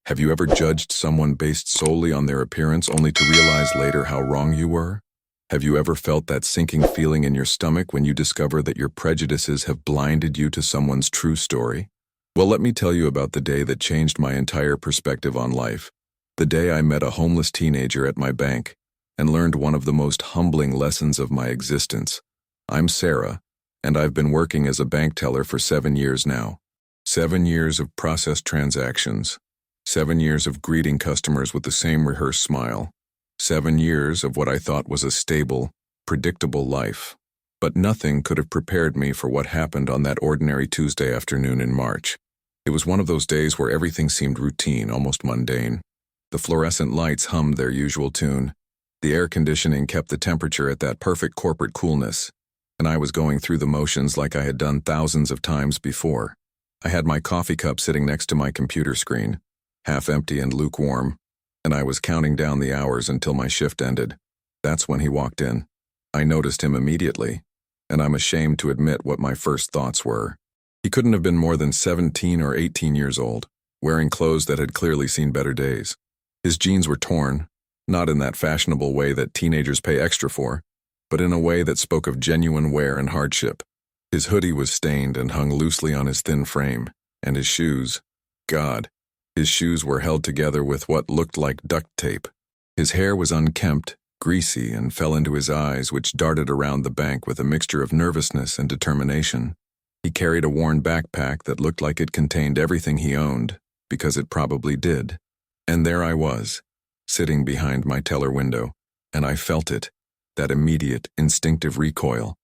Have you ever judged someone based solely on their appearance only to realize later how wrong you were? Have you ever felt that sinking feeling in your stomach when you discover that your prejudices have blinded you to someone's true story? Well, let me tell you about the day that changed my entire perspective on life. The day I met a homeless teenager at my bank and learned one of the most humbling lessons of my existence. I'm Sarah, and I've been working as a bank teller for 7 years now. 7 years of processed transactions. 7 years of greeting customers with the same rehearsed smile. 7 years of what I thought was a stable, predictable life. But nothing could have prepared me for what happened on that ordinary Tuesday afternoon in March. It was one of those days where everything seemed routine, almost mundane. The fluorescent lights hummed their usual tune. The air conditioning kept the temperature at that perfect corporate coolness, and I was going through the motions like I had done thousands of times before. I had my coffee cup sitting next to my computer screen, half empty and lukewarm, and I was counting down the hours until my shift ended. That's when he walked in. I noticed him immediately, and I'm ashamed to admit what my first thoughts were. He couldn't have been more than 17 or 18 years old, wearing clothes that had clearly seen better days. His jeans were torn, not in that fashionable way that teenagers pay extra for, but in a way that spoke of genuine wear and hardship. His hoodie was stained and hung loosely on his thin frame, and his shoes, God, his shoes were held together with what looked like duct tape. His hair was unkempt, greasy, and fell into his eyes, which darted around the bank with a mixture of nervousness and determination. He carried a worn backpack that looked like it contained everything he owned, because it probably did. And there I was, sitting behind my teller window, and I felt it, that immediate, instinctive recoil,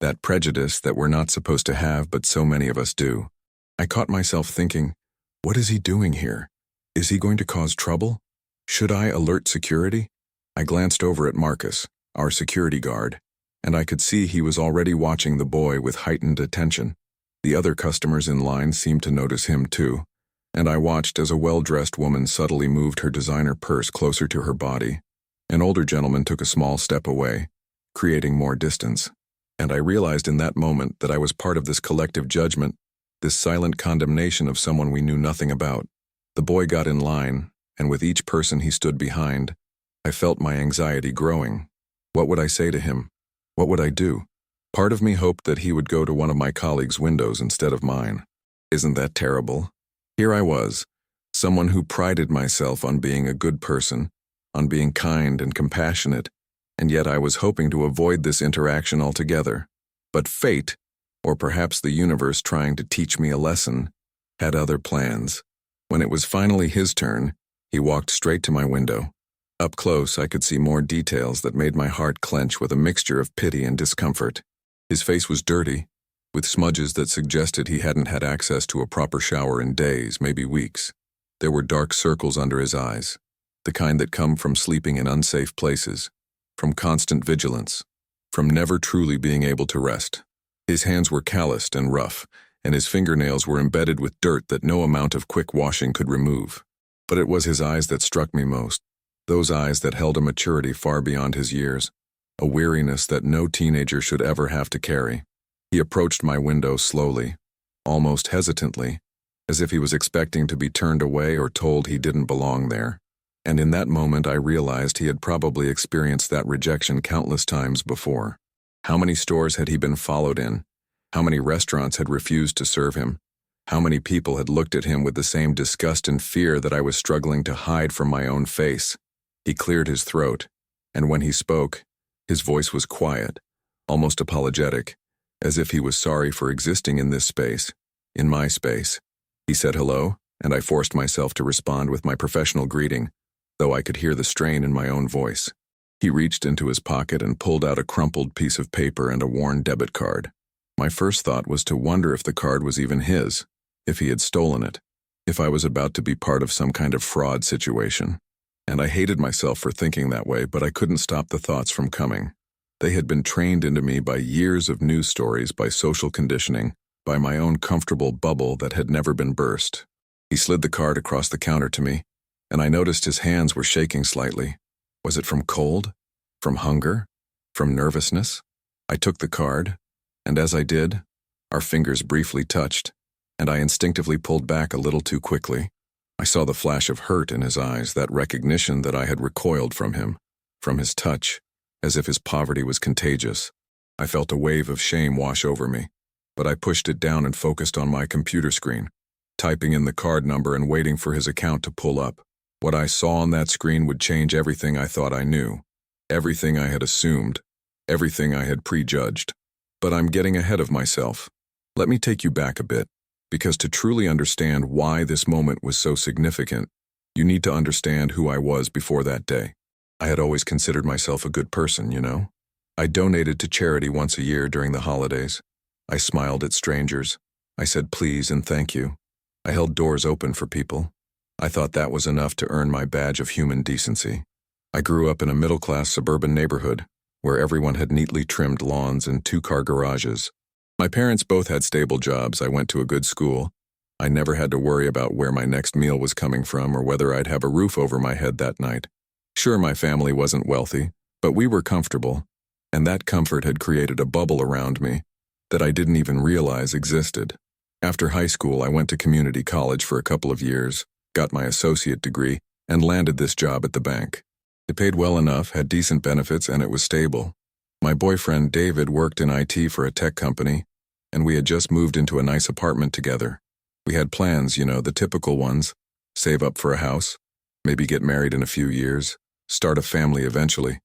that prejudice that we're not supposed to have but so many of us do. I caught myself thinking, what is he doing here? Is he going to cause trouble? Should I alert security? I glanced over at Marcus, our security guard, and I could see he was already watching the boy with heightened attention. The other customers in line seemed to notice him too, and I watched as a well-dressed woman subtly moved her designer purse closer to her body. An older gentleman took a small step away, creating more distance, and I realized in that moment that I was part of this collective judgment, this silent condemnation of someone we knew nothing about. The boy got in line, and with each person he stood behind, I felt my anxiety growing. What would I say to him? What would I do? Part of me hoped that he would go to one of my colleagues' windows instead of mine. Isn't that terrible? Here I was, someone who prided myself on being a good person, on being kind and compassionate, and yet I was hoping to avoid this interaction altogether. But fate, or perhaps the universe trying to teach me a lesson, had other plans. When it was finally his turn, he walked straight to my window. Up close, I could see more details that made my heart clench with a mixture of pity and discomfort. His face was dirty, with smudges that suggested he hadn't had access to a proper shower in days, maybe weeks. There were dark circles under his eyes, the kind that come from sleeping in unsafe places, from constant vigilance, from never truly being able to rest. His hands were calloused and rough, and his fingernails were embedded with dirt that no amount of quick washing could remove. But it was his eyes that struck me most, those eyes that held a maturity far beyond his years, a weariness that no teenager should ever have to carry. He approached my window slowly, almost hesitantly, as if he was expecting to be turned away or told he didn't belong there. And in that moment I realized he had probably experienced that rejection countless times before. How many stores had he been followed in? How many restaurants had refused to serve him? How many people had looked at him with the same disgust and fear that I was struggling to hide from my own face? He cleared his throat, and when he spoke, his voice was quiet, almost apologetic, as if he was sorry for existing in this space, in my space. He said hello, and I forced myself to respond with my professional greeting, though I could hear the strain in my own voice. He reached into his pocket and pulled out a crumpled piece of paper and a worn debit card. My first thought was to wonder if the card was even his, if he had stolen it, if I was about to be part of some kind of fraud situation. And I hated myself for thinking that way, but I couldn't stop the thoughts from coming. They had been trained into me by years of news stories, by social conditioning, by my own comfortable bubble that had never been burst. He slid the card across the counter to me, and I noticed his hands were shaking slightly. Was it from cold? From hunger? From nervousness? I took the card, and as I did, our fingers briefly touched, and I instinctively pulled back a little too quickly. I saw the flash of hurt in his eyes, that recognition that I had recoiled from him, from his touch, as if his poverty was contagious. I felt a wave of shame wash over me, but I pushed it down and focused on my computer screen, typing in the card number and waiting for his account to pull up. What I saw on that screen would change everything I thought I knew, everything I had assumed, everything I had prejudged. But I'm getting ahead of myself. Let me take you back a bit, because to truly understand why this moment was so significant, you need to understand who I was before that day. I had always considered myself a good person, you know? I donated to charity once a year during the holidays. I smiled at strangers. I said please and thank you. I held doors open for people. I thought that was enough to earn my badge of human decency. I grew up in a middle-class suburban neighborhood where everyone had neatly trimmed lawns and two-car garages. My parents both had stable jobs. I went to a good school. I never had to worry about where my next meal was coming from or whether I'd have a roof over my head that night. Sure, my family wasn't wealthy, but we were comfortable, and that comfort had created a bubble around me that I didn't even realize existed. After high school, I went to community college for a couple of years, got my associate degree, and landed this job at the bank. It paid well enough, had decent benefits, and it was stable. My boyfriend, David, worked in IT for a tech company, and we had just moved into a nice apartment together. We had plans, you know, the typical ones: save up for a house, maybe get married in a few years, start a family eventually.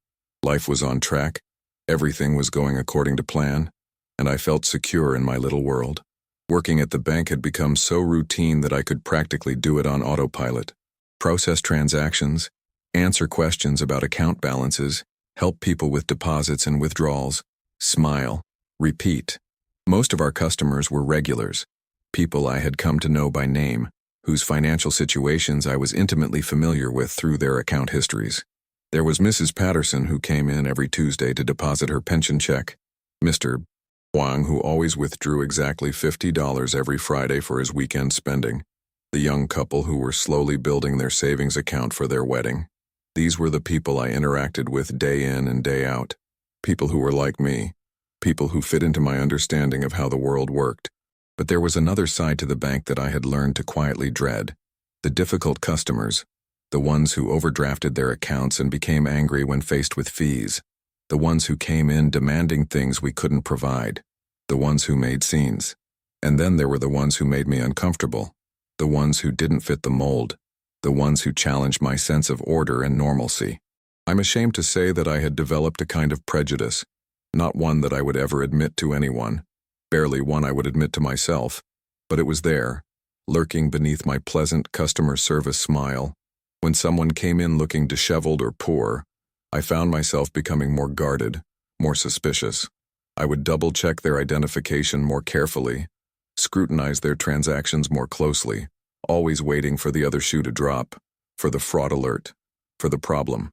Life was on track, everything was going according to plan, and I felt secure in my little world. Working at the bank had become so routine that I could practically do it on autopilot. Process transactions, answer questions about account balances, help people with deposits and withdrawals, smile, repeat. Most of our customers were regulars, people I had come to know by name, whose financial situations I was intimately familiar with through their account histories. There was Mrs. Patterson, who came in every Tuesday to deposit her pension check, Mr. Wang, who always withdrew exactly $50 every Friday for his weekend spending, the young couple who were slowly building their savings account for their wedding. These were the people I interacted with day in and day out, people who were like me, people who fit into my understanding of how the world worked. But there was another side to the bank that I had learned to quietly dread: the difficult customers, the ones who overdrafted their accounts and became angry when faced with fees, the ones who came in demanding things we couldn't provide, the ones who made scenes. And then there were the ones who made me uncomfortable, the ones who didn't fit the mold, the ones who challenged my sense of order and normalcy. I'm ashamed to say that I had developed a kind of prejudice, not one that I would ever admit to anyone, barely one I would admit to myself, but it was there, lurking beneath my pleasant customer service smile. When someone came in looking disheveled or poor, I found myself becoming more guarded, more suspicious. I would double-check their identification more carefully, scrutinize their transactions more closely, always waiting for the other shoe to drop, for the fraud alert, for the problem.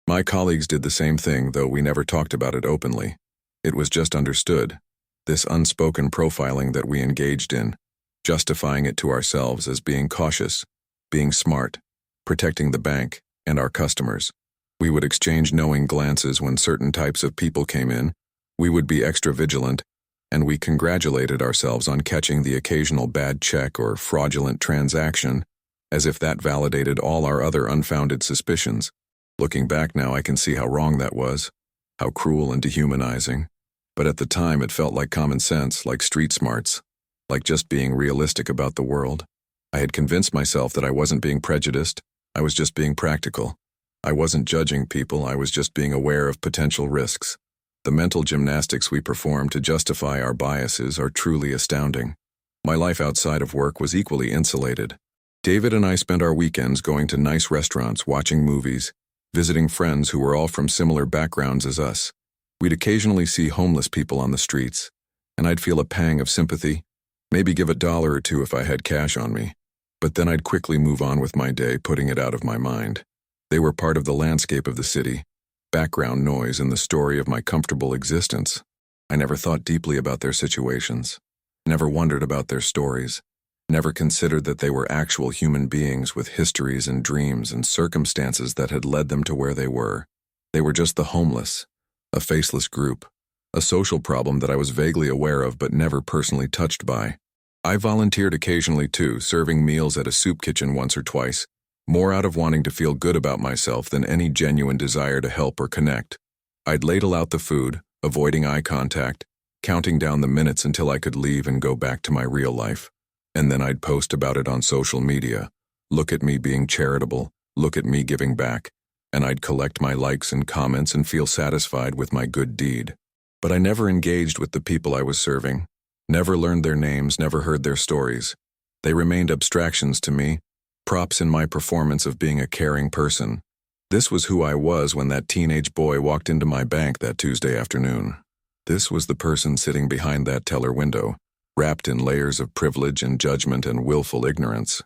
My colleagues did the same thing, though we never talked about it openly. It was just understood, this unspoken profiling that we engaged in, justifying it to ourselves as being cautious, being smart, protecting the bank and our customers. We would exchange knowing glances when certain types of people came in. We would be extra vigilant, and we congratulated ourselves on catching the occasional bad check or fraudulent transaction, as if that validated all our other unfounded suspicions. Looking back now, I can see how wrong that was, how cruel and dehumanizing. But at the time, it felt like common sense, like street smarts, like just being realistic about the world. I had convinced myself that I wasn't being prejudiced, I was just being practical. I wasn't judging people, I was just being aware of potential risks. The mental gymnastics we perform to justify our biases are truly astounding. My life outside of work was equally insulated. David and I spent our weekends going to nice restaurants, watching movies, visiting friends who were all from similar backgrounds as us. We'd occasionally see homeless people on the streets, and I'd feel a pang of sympathy, maybe give $1 or $2 if I had cash on me. But then I'd quickly move on with my day, putting it out of my mind. They were part of the landscape of the city, background noise in the story of my comfortable existence. I never thought deeply about their situations, never wondered about their stories, never considered that they were actual human beings with histories and dreams and circumstances that had led them to where they were. They were just the homeless, a faceless group, a social problem that I was vaguely aware of but never personally touched by. I volunteered occasionally too, serving meals at a soup kitchen once or twice, more out of wanting to feel good about myself than any genuine desire to help or connect. I'd ladle out the food, avoiding eye contact, counting down the minutes until I could leave and go back to my real life. And then I'd post about it on social media. Look at me being charitable, look at me giving back, and I'd collect my likes and comments and feel satisfied with my good deed. But I never engaged with the people I was serving, never learned their names, never heard their stories. They remained abstractions to me, props in my performance of being a caring person. This was who I was when that teenage boy walked into my bank that Tuesday afternoon. This was the person sitting behind that teller window, wrapped in layers of privilege and judgment and willful ignorance.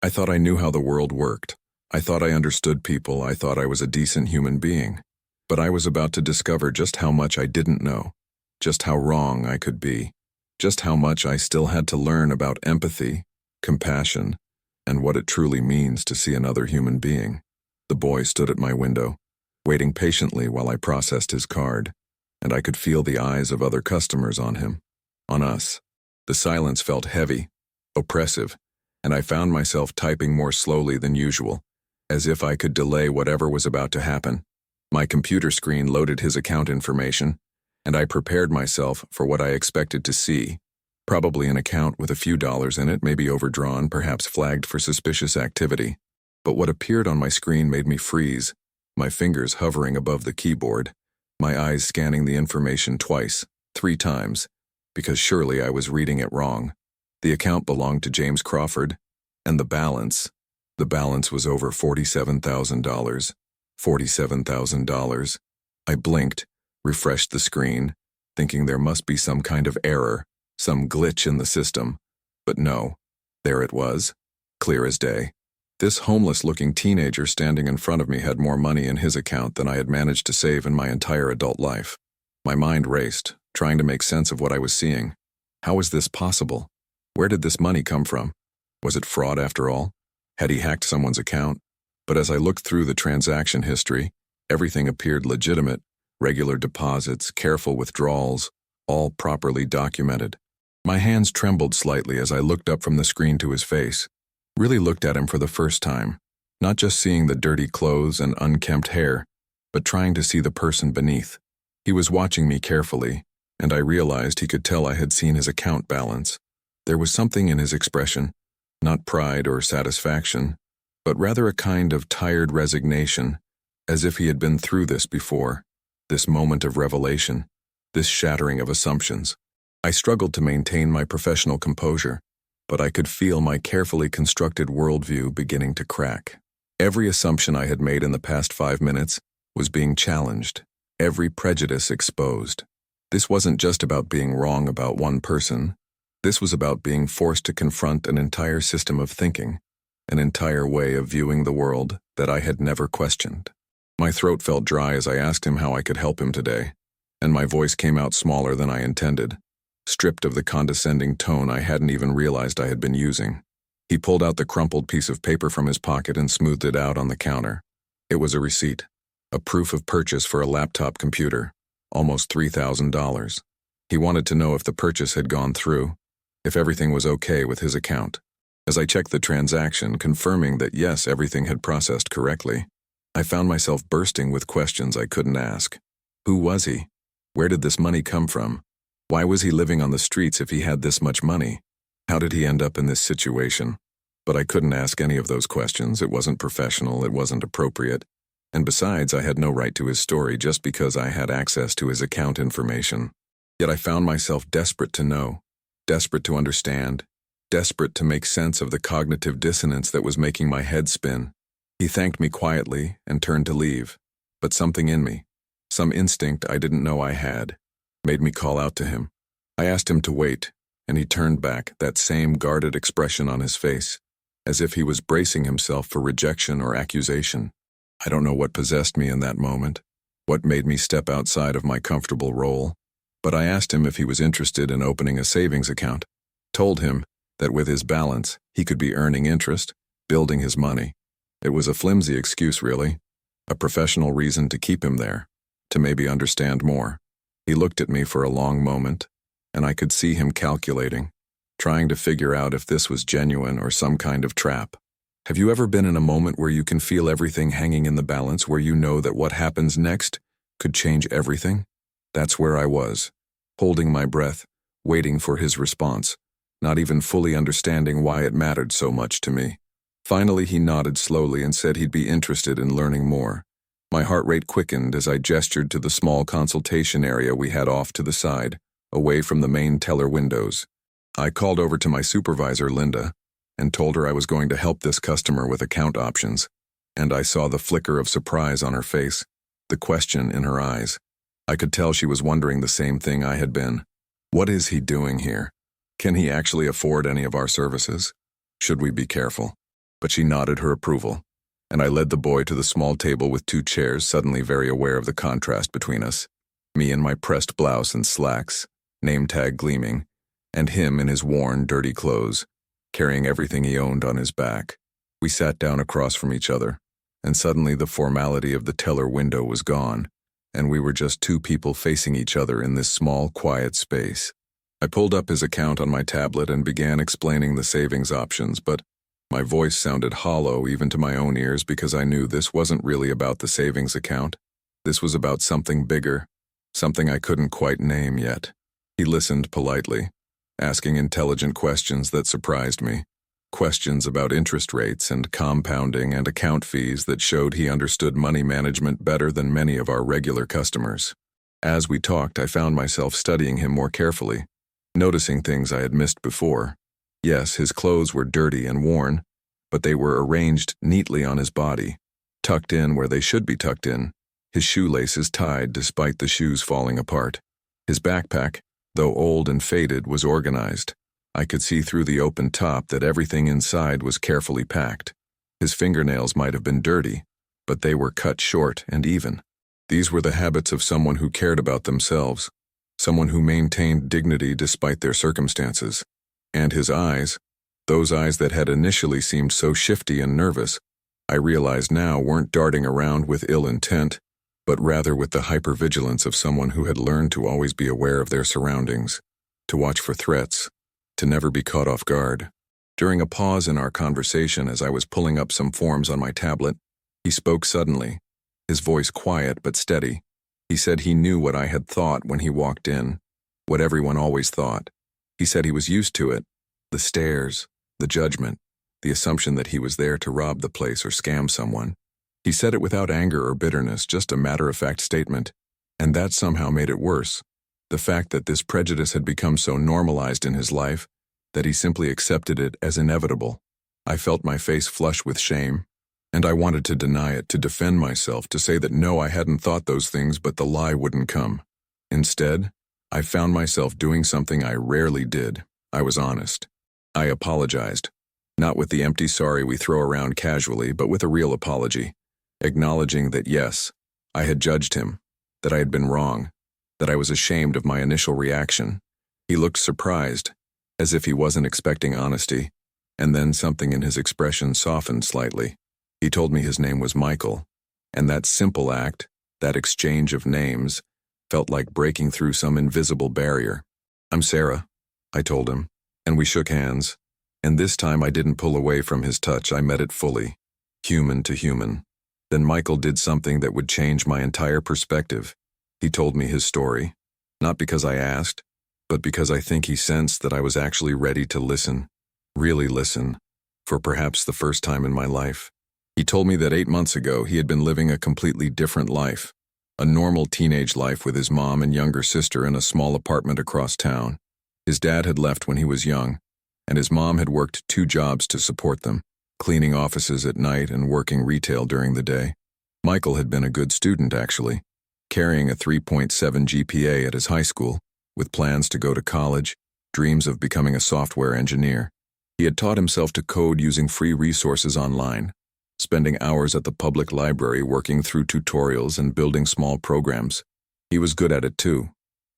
I thought I knew how the world worked. I thought I understood people. I thought I was a decent human being. But I was about to discover just how much I didn't know, just how wrong I could be, just how much I still had to learn about empathy, compassion, and what it truly means to see another human being. The boy stood at my window, waiting patiently while I processed his card, and I could feel the eyes of other customers on him, on us. The silence felt heavy, oppressive, and I found myself typing more slowly than usual, as if I could delay whatever was about to happen. My computer screen loaded his account information, and I prepared myself for what I expected to see. Probably an account with a few dollars in it, maybe overdrawn, perhaps flagged for suspicious activity. But what appeared on my screen made me freeze, my fingers hovering above the keyboard, my eyes scanning the information twice, 3 times, because surely I was reading it wrong. The account belonged to James Crawford, and the balance was over $47,000. $47,000. I blinked, refreshed the screen, thinking there must be some kind of error, some glitch in the system. But no, there it was, clear as day. This homeless-looking teenager standing in front of me had more money in his account than I had managed to save in my entire adult life. My mind raced, trying to make sense of what I was seeing. How was this possible? Where did this money come from? Was it fraud after all? Had he hacked someone's account? But as I looked through the transaction history, everything appeared legitimate, regular deposits, careful withdrawals, all properly documented. My hands trembled slightly as I looked up from the screen to his face, really looked at him for the first time, not just seeing the dirty clothes and unkempt hair, but trying to see the person beneath. He was watching me carefully, and I realized he could tell I had seen his account balance. There was something in his expression, not pride or satisfaction, but rather a kind of tired resignation, as if he had been through this before, this moment of revelation, this shattering of assumptions. I struggled to maintain my professional composure, but I could feel my carefully constructed worldview beginning to crack. Every assumption I had made in the past 5 minutes was being challenged, every prejudice exposed. This wasn't just about being wrong about one person. This was about being forced to confront an entire system of thinking, an entire way of viewing the world that I had never questioned. My throat felt dry as I asked him how I could help him today, and my voice came out smaller than I intended, stripped of the condescending tone I hadn't even realized I had been using. He pulled out the crumpled piece of paper from his pocket and smoothed it out on the counter. It was a receipt, a proof of purchase for a laptop computer, almost $3,000. He wanted to know if the purchase had gone through, if everything was okay with his account. As I checked the transaction, confirming that yes, everything had processed correctly, I found myself bursting with questions I couldn't ask. Who was he? Where did this money come from? Why was he living on the streets if he had this much money? How did he end up in this situation? But I couldn't ask any of those questions. It wasn't professional, it wasn't appropriate. And besides, I had no right to his story just because I had access to his account information. Yet I found myself desperate to know, desperate to understand, desperate to make sense of the cognitive dissonance that was making my head spin. He thanked me quietly and turned to leave, but something in me, some instinct I didn't know I had, made me call out to him. I asked him to wait, and he turned back, that same guarded expression on his face, as if he was bracing himself for rejection or accusation. I don't know what possessed me in that moment, what made me step outside of my comfortable role, but I asked him if he was interested in opening a savings account, told him that with his balance, he could be earning interest, building his money. It was a flimsy excuse, really, a professional reason to keep him there, to maybe understand more. He looked at me for a long moment, and I could see him calculating, trying to figure out if this was genuine or some kind of trap. Have you ever been in a moment where you can feel everything hanging in the balance, where you know that what happens next could change everything? That's where I was, holding my breath, waiting for his response, not even fully understanding why it mattered so much to me. Finally, he nodded slowly and said he'd be interested in learning more. My heart rate quickened as I gestured to the small consultation area we had off to the side, away from the main teller windows. I called over to my supervisor, Linda, and told her I was going to help this customer with account options, and I saw the flicker of surprise on her face, the question in her eyes. I could tell she was wondering the same thing I had been. What is he doing here? Can he actually afford any of our services? Should we be careful? But she nodded her approval, and I led the boy to the small table with 2 chairs, suddenly very aware of the contrast between us. Me in my pressed blouse and slacks, name tag gleaming, and him in his worn, dirty clothes, carrying everything he owned on his back. We sat down across from each other, and suddenly the formality of the teller window was gone, and we were just 2 people facing each other in this small, quiet space. I pulled up his account on my tablet and began explaining the savings options, but my voice sounded hollow even to my own ears because I knew this wasn't really about the savings account. This was about something bigger, something I couldn't quite name yet. He listened politely, asking intelligent questions that surprised me. Questions about interest rates and compounding and account fees that showed he understood money management better than many of our regular customers. As we talked, I found myself studying him more carefully, noticing things I had missed before. Yes, his clothes were dirty and worn, but they were arranged neatly on his body, tucked in where they should be tucked in, his shoelaces tied despite the shoes falling apart. His backpack, though old and faded, was organized. I could see through the open top that everything inside was carefully packed. His fingernails might have been dirty, but they were cut short and even. These were the habits of someone who cared about themselves, someone who maintained dignity despite their circumstances. And his eyes, those eyes that had initially seemed so shifty and nervous, I realized now weren't darting around with ill intent, but rather with the hypervigilance of someone who had learned to always be aware of their surroundings, to watch for threats, to never be caught off guard. During a pause in our conversation as I was pulling up some forms on my tablet, he spoke suddenly, his voice quiet but steady. He said he knew what I had thought when he walked in, what everyone always thought. He said he was used to it, the stares, the judgment, the assumption that he was there to rob the place or scam someone. He said it without anger or bitterness, just a matter-of-fact statement, and that somehow made it worse. The fact that this prejudice had become so normalized in his life that he simply accepted it as inevitable. I felt my face flush with shame, and I wanted to deny it, to defend myself, to say that no, I hadn't thought those things, but the lie wouldn't come. Instead, I found myself doing something I rarely did. I was honest. I apologized, not with the empty sorry we throw around casually, but with a real apology, acknowledging that yes, I had judged him, that I had been wrong, that I was ashamed of my initial reaction. He looked surprised, as if he wasn't expecting honesty, and then something in his expression softened slightly. He told me his name was Michael, and that simple act, that exchange of names, felt like breaking through some invisible barrier. "I'm Sarah," I told him, and we shook hands, and this time I didn't pull away from his touch. I met it fully, human to human. Then Michael did something that would change my entire perspective. He told me his story, not because I asked, but because I think he sensed that I was actually ready to listen, really listen, for perhaps the first time in my life. He told me that 8 months ago he had been living a completely different life, a normal teenage life with his mom and younger sister in a small apartment across town. His dad had left when he was young, and his mom had worked 2 jobs to support them, cleaning offices at night and working retail during the day. Michael had been a good student, actually, carrying a 3.7 GPA at his high school, with plans to go to college, dreams of becoming a software engineer. He had taught himself to code using free resources online, spending hours at the public library working through tutorials and building small programs. He was good at it too,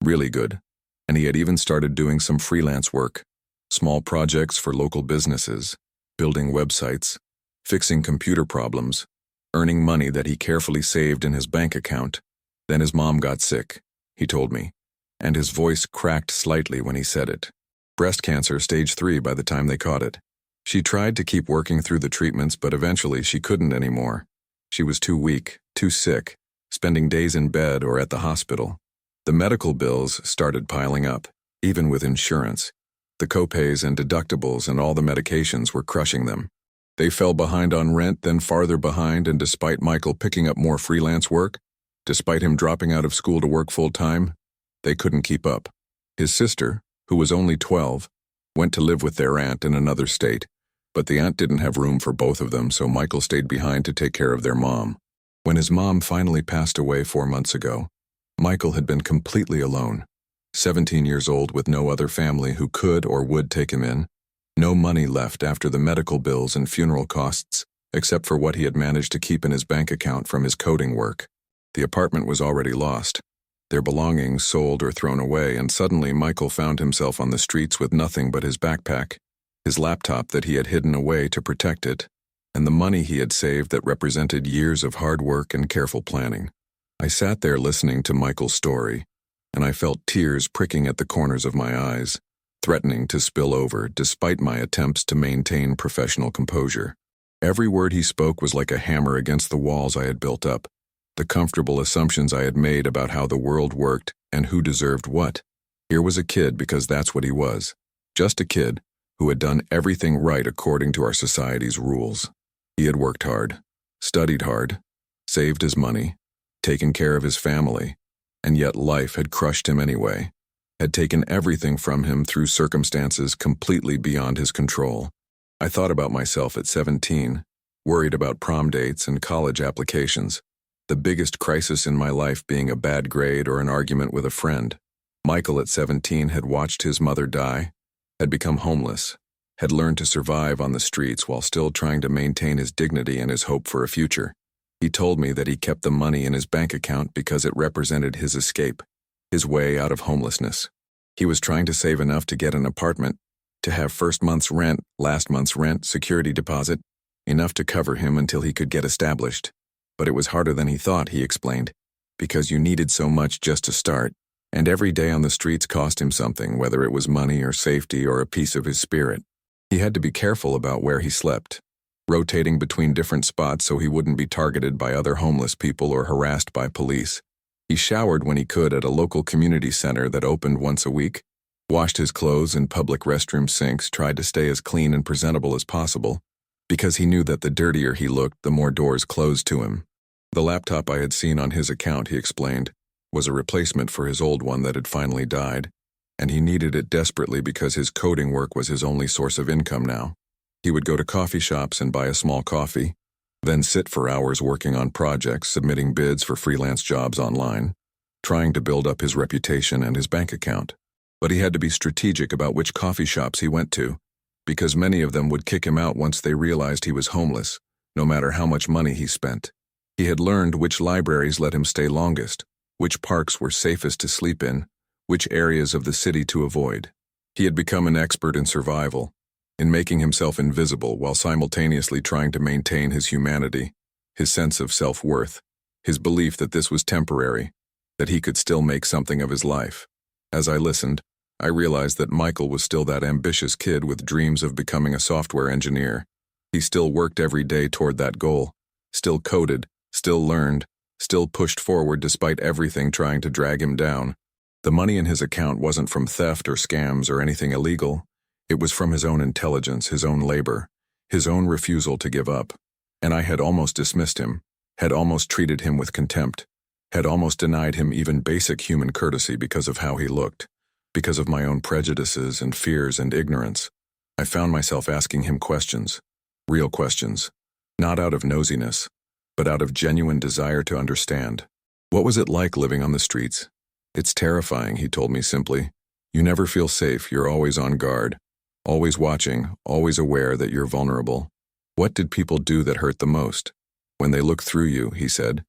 really good, and he had even started doing some freelance work, small projects for local businesses, building websites, fixing computer problems, earning money that he carefully saved in his bank account. Then his mom got sick, he told me, and his voice cracked slightly when he said it. Breast cancer, stage 3 by the time they caught it. She tried to keep working through the treatments, but eventually she couldn't anymore. She was too weak, too sick, spending days in bed or at the hospital. The medical bills started piling up, even with insurance. The copays and deductibles and all the medications were crushing them. They fell behind on rent, then farther behind, and despite Michael picking up more freelance work, despite him dropping out of school to work full-time, they couldn't keep up. His sister, who was only 12, went to live with their aunt in another state, but the aunt didn't have room for both of them, so Michael stayed behind to take care of their mom. When his mom finally passed away 4 months ago, Michael had been completely alone. 17 years old with no other family who could or would take him in. No money left after the medical bills and funeral costs, except for what he had managed to keep in his bank account from his coding work. The apartment was already lost, their belongings sold or thrown away, and suddenly Michael found himself on the streets with nothing but his backpack, his laptop that he had hidden away to protect it, and the money he had saved that represented years of hard work and careful planning. I sat there listening to Michael's story, and I felt tears pricking at the corners of my eyes, threatening to spill over despite my attempts to maintain professional composure. Every word he spoke was like a hammer against the walls I had built up, the comfortable assumptions I had made about how the world worked and who deserved what. Here was a kid, because that's what he was, just a kid who had done everything right according to our society's rules. He had worked hard, studied hard, saved his money, taken care of his family, and yet life had crushed him anyway, had taken everything from him through circumstances completely beyond his control. I thought about myself at 17, worried about prom dates and college applications, the biggest crisis in my life being a bad grade or an argument with a friend. Michael at 17 had watched his mother die, had become homeless, had learned to survive on the streets while still trying to maintain his dignity and his hope for a future. He told me that he kept the money in his bank account because it represented his escape, his way out of homelessness. He was trying to save enough to get an apartment, to have first month's rent, last month's rent, security deposit, enough to cover him until he could get established. But it was harder than he thought, he explained, because you needed so much just to start, and every day on the streets cost him something, whether it was money or safety or a piece of his spirit. He had to be careful about where he slept, rotating between different spots so he wouldn't be targeted by other homeless people or harassed by police. He showered when he could at a local community center that opened once a week, washed his clothes in public restroom sinks, tried to stay as clean and presentable as possible, because he knew that the dirtier he looked, the more doors closed to him. The laptop I had seen on his account, he explained, was a replacement for his old one that had finally died, and he needed it desperately because his coding work was his only source of income now. He would go to coffee shops and buy a small coffee, then sit for hours working on projects, submitting bids for freelance jobs online, trying to build up his reputation and his bank account. But he had to be strategic about which coffee shops he went to, because many of them would kick him out once they realized he was homeless, no matter how much money he spent. He had learned which libraries let him stay longest, which parks were safest to sleep in, which areas of the city to avoid. He had become an expert in survival, in making himself invisible while simultaneously trying to maintain his humanity, his sense of self-worth, his belief that this was temporary, that he could still make something of his life. As I listened, I realized that Michael was still that ambitious kid with dreams of becoming a software engineer. He still worked every day toward that goal, still coded, still learned, still pushed forward despite everything trying to drag him down. The money in his account wasn't from theft or scams or anything illegal. It was from his own intelligence, his own labor, his own refusal to give up. And I had almost dismissed him, had almost treated him with contempt, had almost denied him even basic human courtesy because of how he looked, because of my own prejudices and fears and ignorance. I found myself asking him questions, real questions, not out of nosiness, but out of genuine desire to understand. What was it like living on the streets? It's terrifying, he told me simply. You never feel safe, you're always on guard, always watching, always aware that you're vulnerable. What did people do that hurt the most? When they look through you, he said,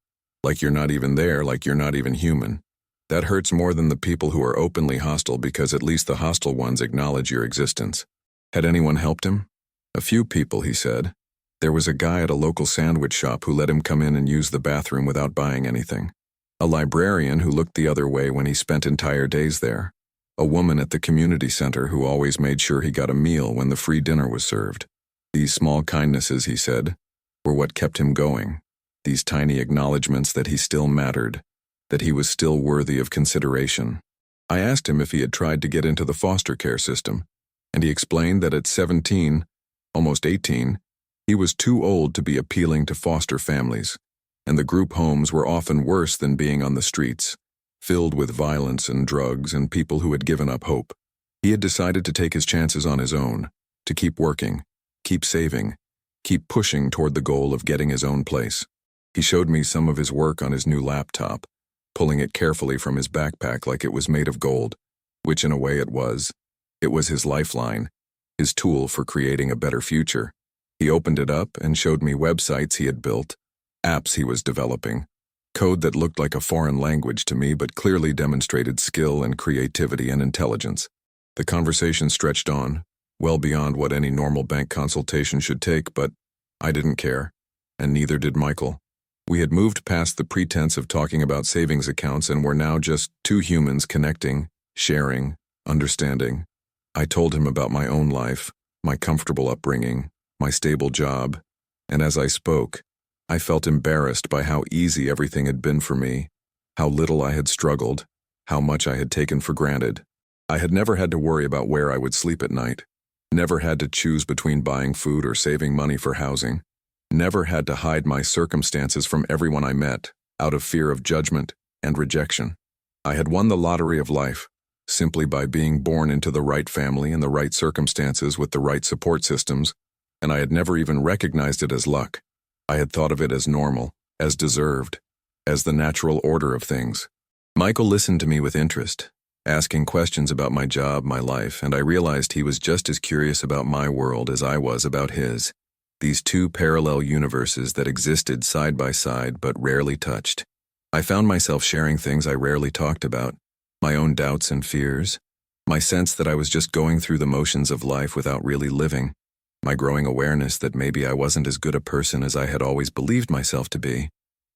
like you're not even there, like you're not even human. That hurts more than the people who are openly hostile, because at least the hostile ones acknowledge your existence. Had anyone helped him? A few people, he said. There was a guy at a local sandwich shop who let him come in and use the bathroom without buying anything. A librarian who looked the other way when he spent entire days there. a woman at the community center who always made sure he got a meal when the free dinner was served. These small kindnesses, he said, were what kept him going. These tiny acknowledgments that he still mattered, that he was still worthy of consideration. I asked him if he had tried to get into the foster care system, and he explained that at 17, almost 18, he was too old to be appealing to foster families, and the group homes were often worse than being on the streets, filled with violence and drugs and people who had given up hope. He had decided to take his chances on his own, to keep working, keep saving, keep pushing toward the goal of getting his own place. He showed me some of his work on his new laptop, pulling it carefully from his backpack like it was made of gold, which in a way it was. It was his lifeline, his tool for creating a better future. He opened it up and showed me websites he had built, apps he was developing, code that looked like a foreign language to me but clearly demonstrated skill and creativity and intelligence. The conversation stretched on, well beyond what any normal bank consultation should take, but I didn't care, and neither did Michael. We had moved past the pretense of talking about savings accounts and were now just two humans connecting, sharing, understanding. I told him about my own life, my comfortable upbringing, my stable job, and as I spoke, I felt embarrassed by how easy everything had been for me, how little I had struggled, how much I had taken for granted. I had never had to worry about where I would sleep at night, never had to choose between buying food or saving money for housing, never had to hide my circumstances from everyone I met, out of fear of judgment and rejection. I had won the lottery of life, simply by being born into the right family and the right circumstances with the right support systems, and I had never even recognized it as luck. I had thought of it as normal, as deserved, as the natural order of things. Michael listened to me with interest, asking questions about my job, my life, and I realized he was just as curious about my world as I was about his. These two parallel universes that existed side by side but rarely touched. I found myself sharing things I rarely talked about, my own doubts and fears, my sense that I was just going through the motions of life without really living, my growing awareness that maybe I wasn't as good a person as I had always believed myself to be.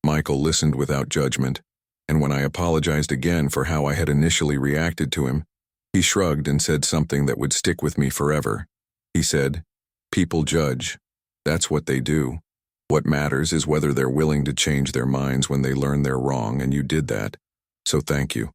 Michael listened without judgment, and when I apologized again for how I had initially reacted to him, he shrugged and said something that would stick with me forever. He said, "People judge. That's what they do. What matters is whether they're willing to change their minds when they learn they're wrong, and you did that. So thank you."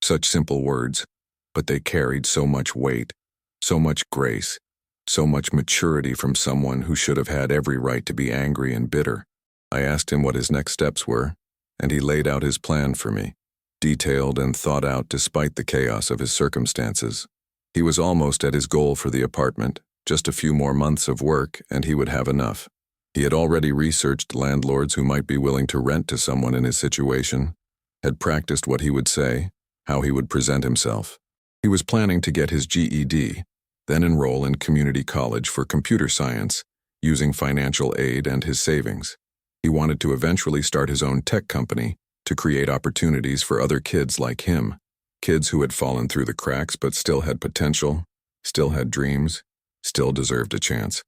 Such simple words, but they carried so much weight, so much grace, so much maturity from someone who should have had every right to be angry and bitter. I asked him what his next steps were, and he laid out his plan for me, detailed and thought out despite the chaos of his circumstances. He was almost at his goal for the apartment. Just a few more months of work, and he would have enough. He had already researched landlords who might be willing to rent to someone in his situation, had practiced what he would say, how he would present himself. He was planning to get his GED, then enroll in community college for computer science, using financial aid and his savings. He wanted to eventually start his own tech company to create opportunities for other kids like him, kids who had fallen through the cracks but still had potential, still had dreams, still deserved a chance.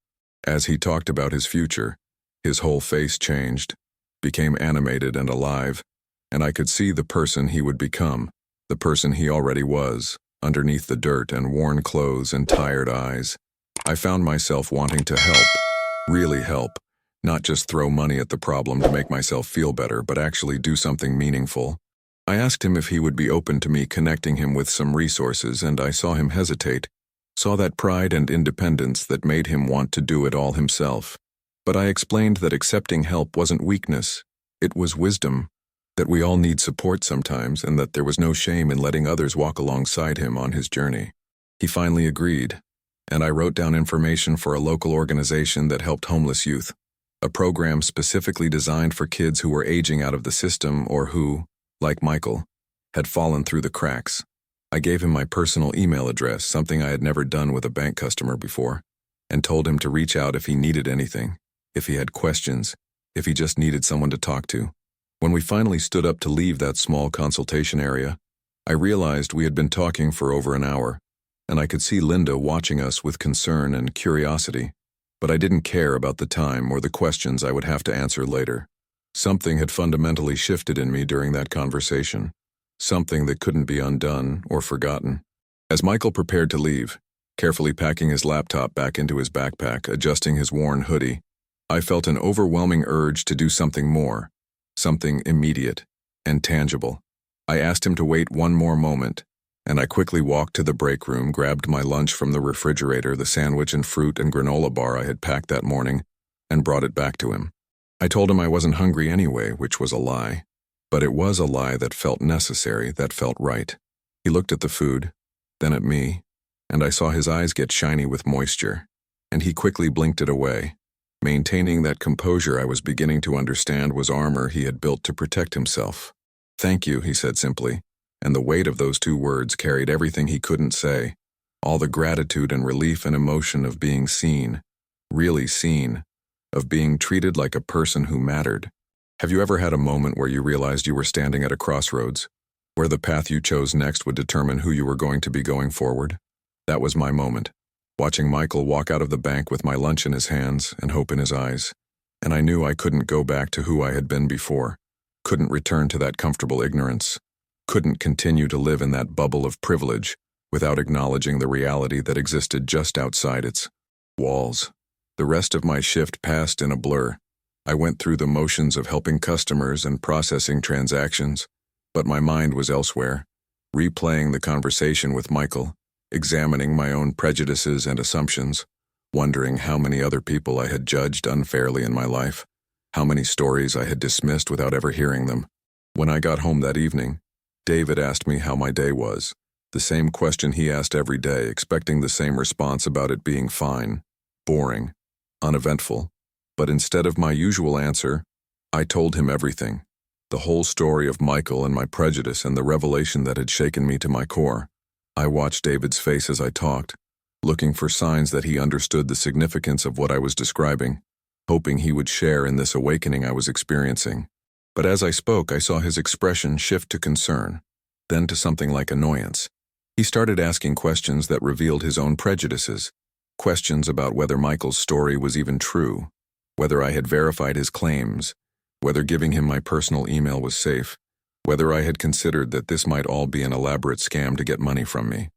As he talked about his future, his whole face changed, became animated and alive, and I could see the person he would become, the person he already was, underneath the dirt and worn clothes and tired eyes. I found myself wanting to help, really help, not just throw money at the problem to make myself feel better, but actually do something meaningful. I asked him if he would be open to me connecting him with some resources, and I saw him hesitate. Saw that pride and independence that made him want to do it all himself. But I explained that accepting help wasn't weakness, it was wisdom, that we all need support sometimes and that there was no shame in letting others walk alongside him on his journey. He finally agreed, and I wrote down information for a local organization that helped homeless youth, a program specifically designed for kids who were aging out of the system or who, like Michael, had fallen through the cracks. I gave him my personal email address, something I had never done with a bank customer before, and told him to reach out if he needed anything, if he had questions, if he just needed someone to talk to. When we finally stood up to leave that small consultation area, I realized we had been talking for over an hour, and I could see Linda watching us with concern and curiosity, but I didn't care about the time or the questions I would have to answer later. Something had fundamentally shifted in me during that conversation. Something that couldn't be undone or forgotten. As Michael prepared to leave, carefully packing his laptop back into his backpack, adjusting his worn hoodie, I felt an overwhelming urge to do something more, something immediate and tangible. I asked him to wait one more moment, and I quickly walked to the break room, grabbed my lunch from the refrigerator, the sandwich and fruit and granola bar I had packed that morning, and brought it back to him. I told him I wasn't hungry anyway, which was a lie. But it was a lie that felt necessary, that felt right. He looked at the food, then at me, and I saw his eyes get shiny with moisture, and he quickly blinked it away. Maintaining that composure I was beginning to understand was armor he had built to protect himself. "Thank you," he said simply, and the weight of those 2 words carried everything he couldn't say, all the gratitude and relief and emotion of being seen, really seen, of being treated like a person who mattered. Have you ever had a moment where you realized you were standing at a crossroads, where the path you chose next would determine who you were going to be going forward? That was my moment, watching Michael walk out of the bank with my lunch in his hands and hope in his eyes. And I knew I couldn't go back to who I had been before, couldn't return to that comfortable ignorance, couldn't continue to live in that bubble of privilege without acknowledging the reality that existed just outside its walls. The rest of my shift passed in a blur. I went through the motions of helping customers and processing transactions, but my mind was elsewhere, replaying the conversation with Michael, examining my own prejudices and assumptions, wondering how many other people I had judged unfairly in my life, how many stories I had dismissed without ever hearing them. When I got home that evening, David asked me how my day was, the same question he asked every day, expecting the same response about it being fine, boring, uneventful. But instead of my usual answer, I told him everything, the whole story of Michael and my prejudice and the revelation that had shaken me to my core. I watched David's face as I talked, looking for signs that he understood the significance of what I was describing, hoping he would share in this awakening I was experiencing. But as I spoke, I saw his expression shift to concern, then to something like annoyance. He started asking questions that revealed his own prejudices, questions about whether Michael's story was even true, whether I had verified his claims, whether giving him my personal email was safe, whether I had considered that this might all be an elaborate scam to get money from me.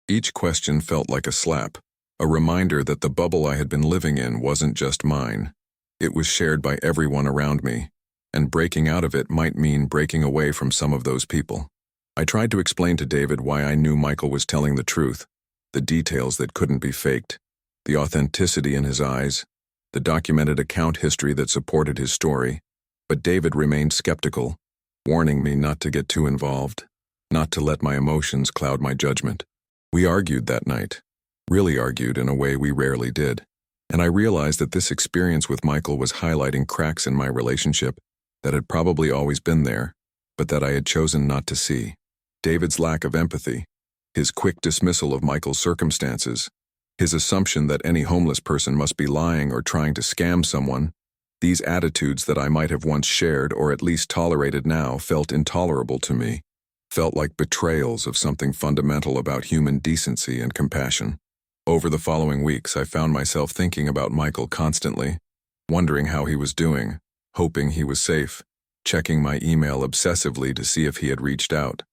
Each question felt like a slap, a reminder that the bubble I had been living in wasn't just mine. It was shared by everyone around me, and breaking out of it might mean breaking away from some of those people. I tried to explain to David why I knew Michael was telling the truth, the details that couldn't be faked, the authenticity in his eyes, the documented account history that supported his story, but David remained skeptical, warning me not to get too involved, not to let my emotions cloud my judgment. We argued that night, really argued in a way we rarely did, and I realized that this experience with Michael was highlighting cracks in my relationship that had probably always been there, but that I had chosen not to see. David's lack of empathy, his quick dismissal of Michael's circumstances, his assumption that any homeless person must be lying or trying to scam someone, these attitudes that I might have once shared or at least tolerated now felt intolerable to me, felt like betrayals of something fundamental about human decency and compassion. Over the following weeks, I found myself thinking about Michael constantly, wondering how he was doing, hoping he was safe, checking my email obsessively to see if he had reached out.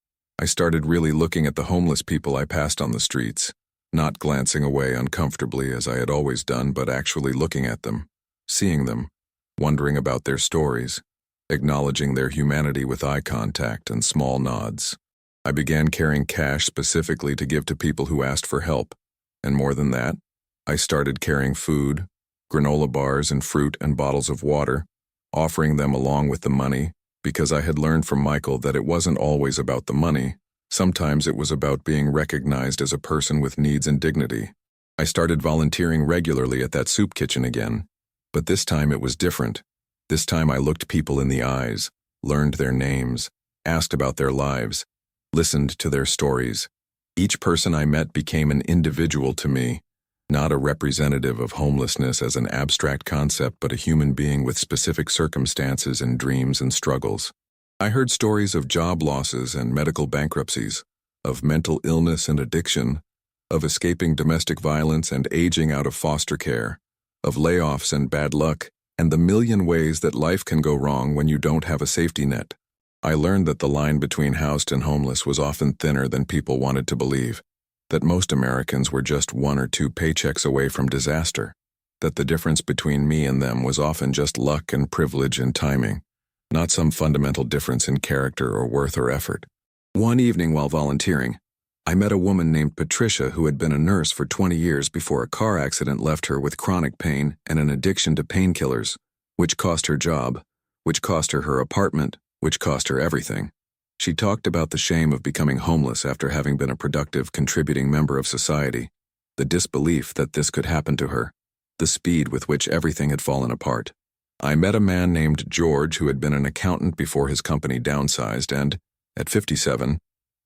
I started really looking at the homeless people I passed on the streets, not glancing away uncomfortably as I had always done, but actually looking at them, seeing them, wondering about their stories, acknowledging their humanity with eye contact and small nods. I began carrying cash specifically to give to people who asked for help, and more than that, I started carrying food, granola bars and fruit and bottles of water, offering them along with the money, because I had learned from Michael that it wasn't always about the money. Sometimes it was about being recognized as a person with needs and dignity. I started volunteering regularly at that soup kitchen again, but this time it was different. This time I looked people in the eyes, learned their names, asked about their lives, listened to their stories. Each person I met became an individual to me, not a representative of homelessness as an abstract concept, but a human being with specific circumstances and dreams and struggles. I heard stories of job losses and medical bankruptcies, of mental illness and addiction, of escaping domestic violence and aging out of foster care, of layoffs and bad luck, and the million ways that life can go wrong when you don't have a safety net. I learned that the line between housed and homeless was often thinner than people wanted to believe, that most Americans were just 1 or 2 paychecks away from disaster, that the difference between me and them was often just luck and privilege and timing, not some fundamental difference in character or worth or effort. One evening while volunteering, I met a woman named Patricia who had been a nurse for 20 years before a car accident left her with chronic pain and an addiction to painkillers, which cost her job, which cost her her apartment, which cost her everything. She talked about the shame of becoming homeless after having been a productive, contributing member of society, the disbelief that this could happen to her, the speed with which everything had fallen apart. I met a man named George who had been an accountant before his company downsized and, at 57,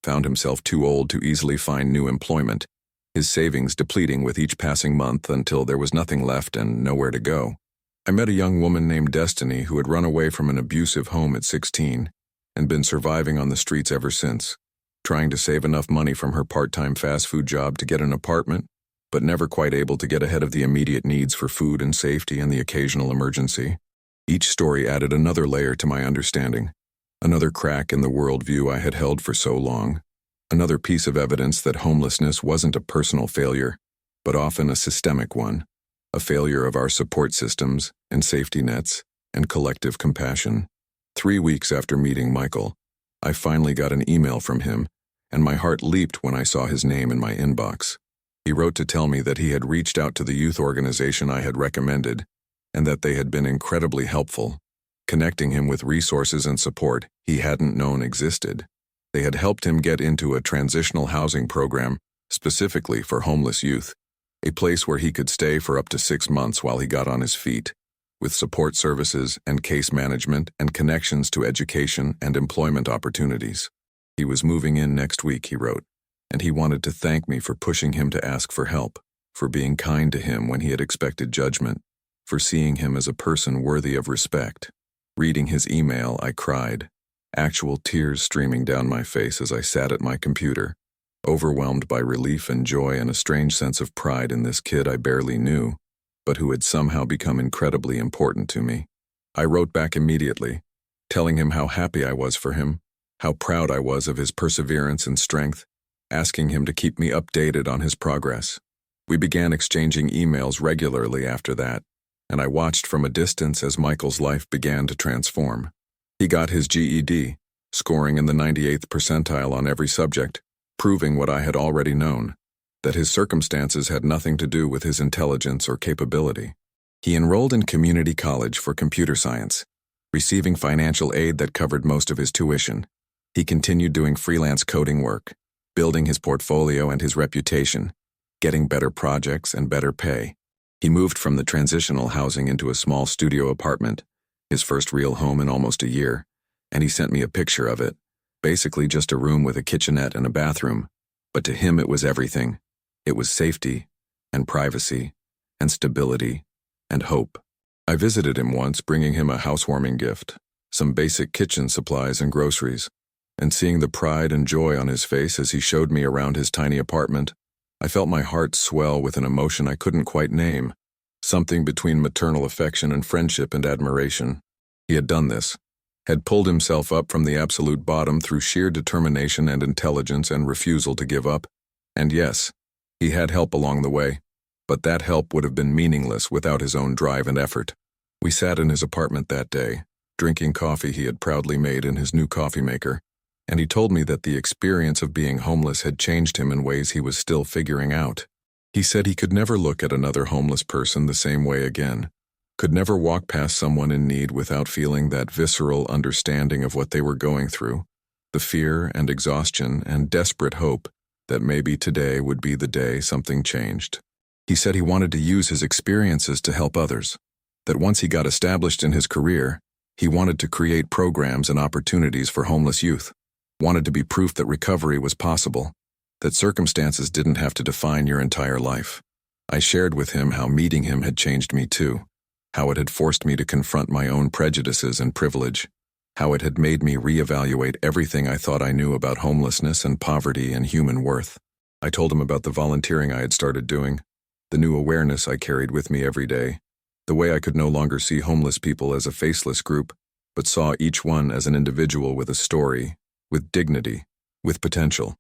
found himself too old to easily find new employment, his savings depleting with each passing month until there was nothing left and nowhere to go. I met a young woman named Destiny who had run away from an abusive home at 16 and been surviving on the streets ever since, trying to save enough money from her part-time fast food job to get an apartment, but never quite able to get ahead of the immediate needs for food and safety and the occasional emergency. Each story added another layer to my understanding, another crack in the worldview I had held for so long, another piece of evidence that homelessness wasn't a personal failure, but often a systemic one, a failure of our support systems and safety nets and collective compassion. 3 weeks after meeting Michael, I finally got an email from him, and my heart leaped when I saw his name in my inbox. He wrote to tell me that he had reached out to the youth organization I had recommended, and that they had been incredibly helpful, connecting him with resources and support he hadn't known existed. They had helped him get into a transitional housing program specifically for homeless youth, a place where he could stay for up to 6 months while he got on his feet, with support services and case management and connections to education and employment opportunities. He was moving in next week, he wrote, and he wanted to thank me for pushing him to ask for help, for being kind to him when he had expected judgment, for seeing him as a person worthy of respect. Reading his email, I cried, actual tears streaming down my face as I sat at my computer, overwhelmed by relief and joy and a strange sense of pride in this kid I barely knew, but who had somehow become incredibly important to me. I wrote back immediately, telling him how happy I was for him, how proud I was of his perseverance and strength, asking him to keep me updated on his progress. We began exchanging emails regularly after that, and I watched from a distance as Michael's life began to transform. He got his GED, scoring in the 98th percentile on every subject, proving what I had already known, that his circumstances had nothing to do with his intelligence or capability. He enrolled in community college for computer science, receiving financial aid that covered most of his tuition. He continued doing freelance coding work, building his portfolio and his reputation, getting better projects and better pay. He moved from the transitional housing into a small studio apartment, his first real home in almost a year, and he sent me a picture of it, basically just a room with a kitchenette and a bathroom. But to him it was everything. It was safety, and privacy, and stability, and hope. I visited him once, bringing him a housewarming gift, some basic kitchen supplies and groceries, and seeing the pride and joy on his face as he showed me around his tiny apartment, I felt my heart swell with an emotion I couldn't quite name, something between maternal affection and friendship and admiration. He had done this, had pulled himself up from the absolute bottom through sheer determination and intelligence and refusal to give up, and yes, he had help along the way, but that help would have been meaningless without his own drive and effort. We sat in his apartment that day, drinking coffee he had proudly made in his new coffee maker, and he told me that the experience of being homeless had changed him in ways he was still figuring out. He said he could never look at another homeless person the same way again, could never walk past someone in need without feeling that visceral understanding of what they were going through, the fear and exhaustion and desperate hope that maybe today would be the day something changed. He said he wanted to use his experiences to help others, that once he got established in his career, he wanted to create programs and opportunities for homeless youth, wanted to be proof that recovery was possible, that circumstances didn't have to define your entire life. I shared with him how meeting him had changed me too, how it had forced me to confront my own prejudices and privilege, how it had made me reevaluate everything I thought I knew about homelessness and poverty and human worth. I told him about the volunteering I had started doing, the new awareness I carried with me every day, the way I could no longer see homeless people as a faceless group, but saw each one as an individual with a story, with dignity, with potential,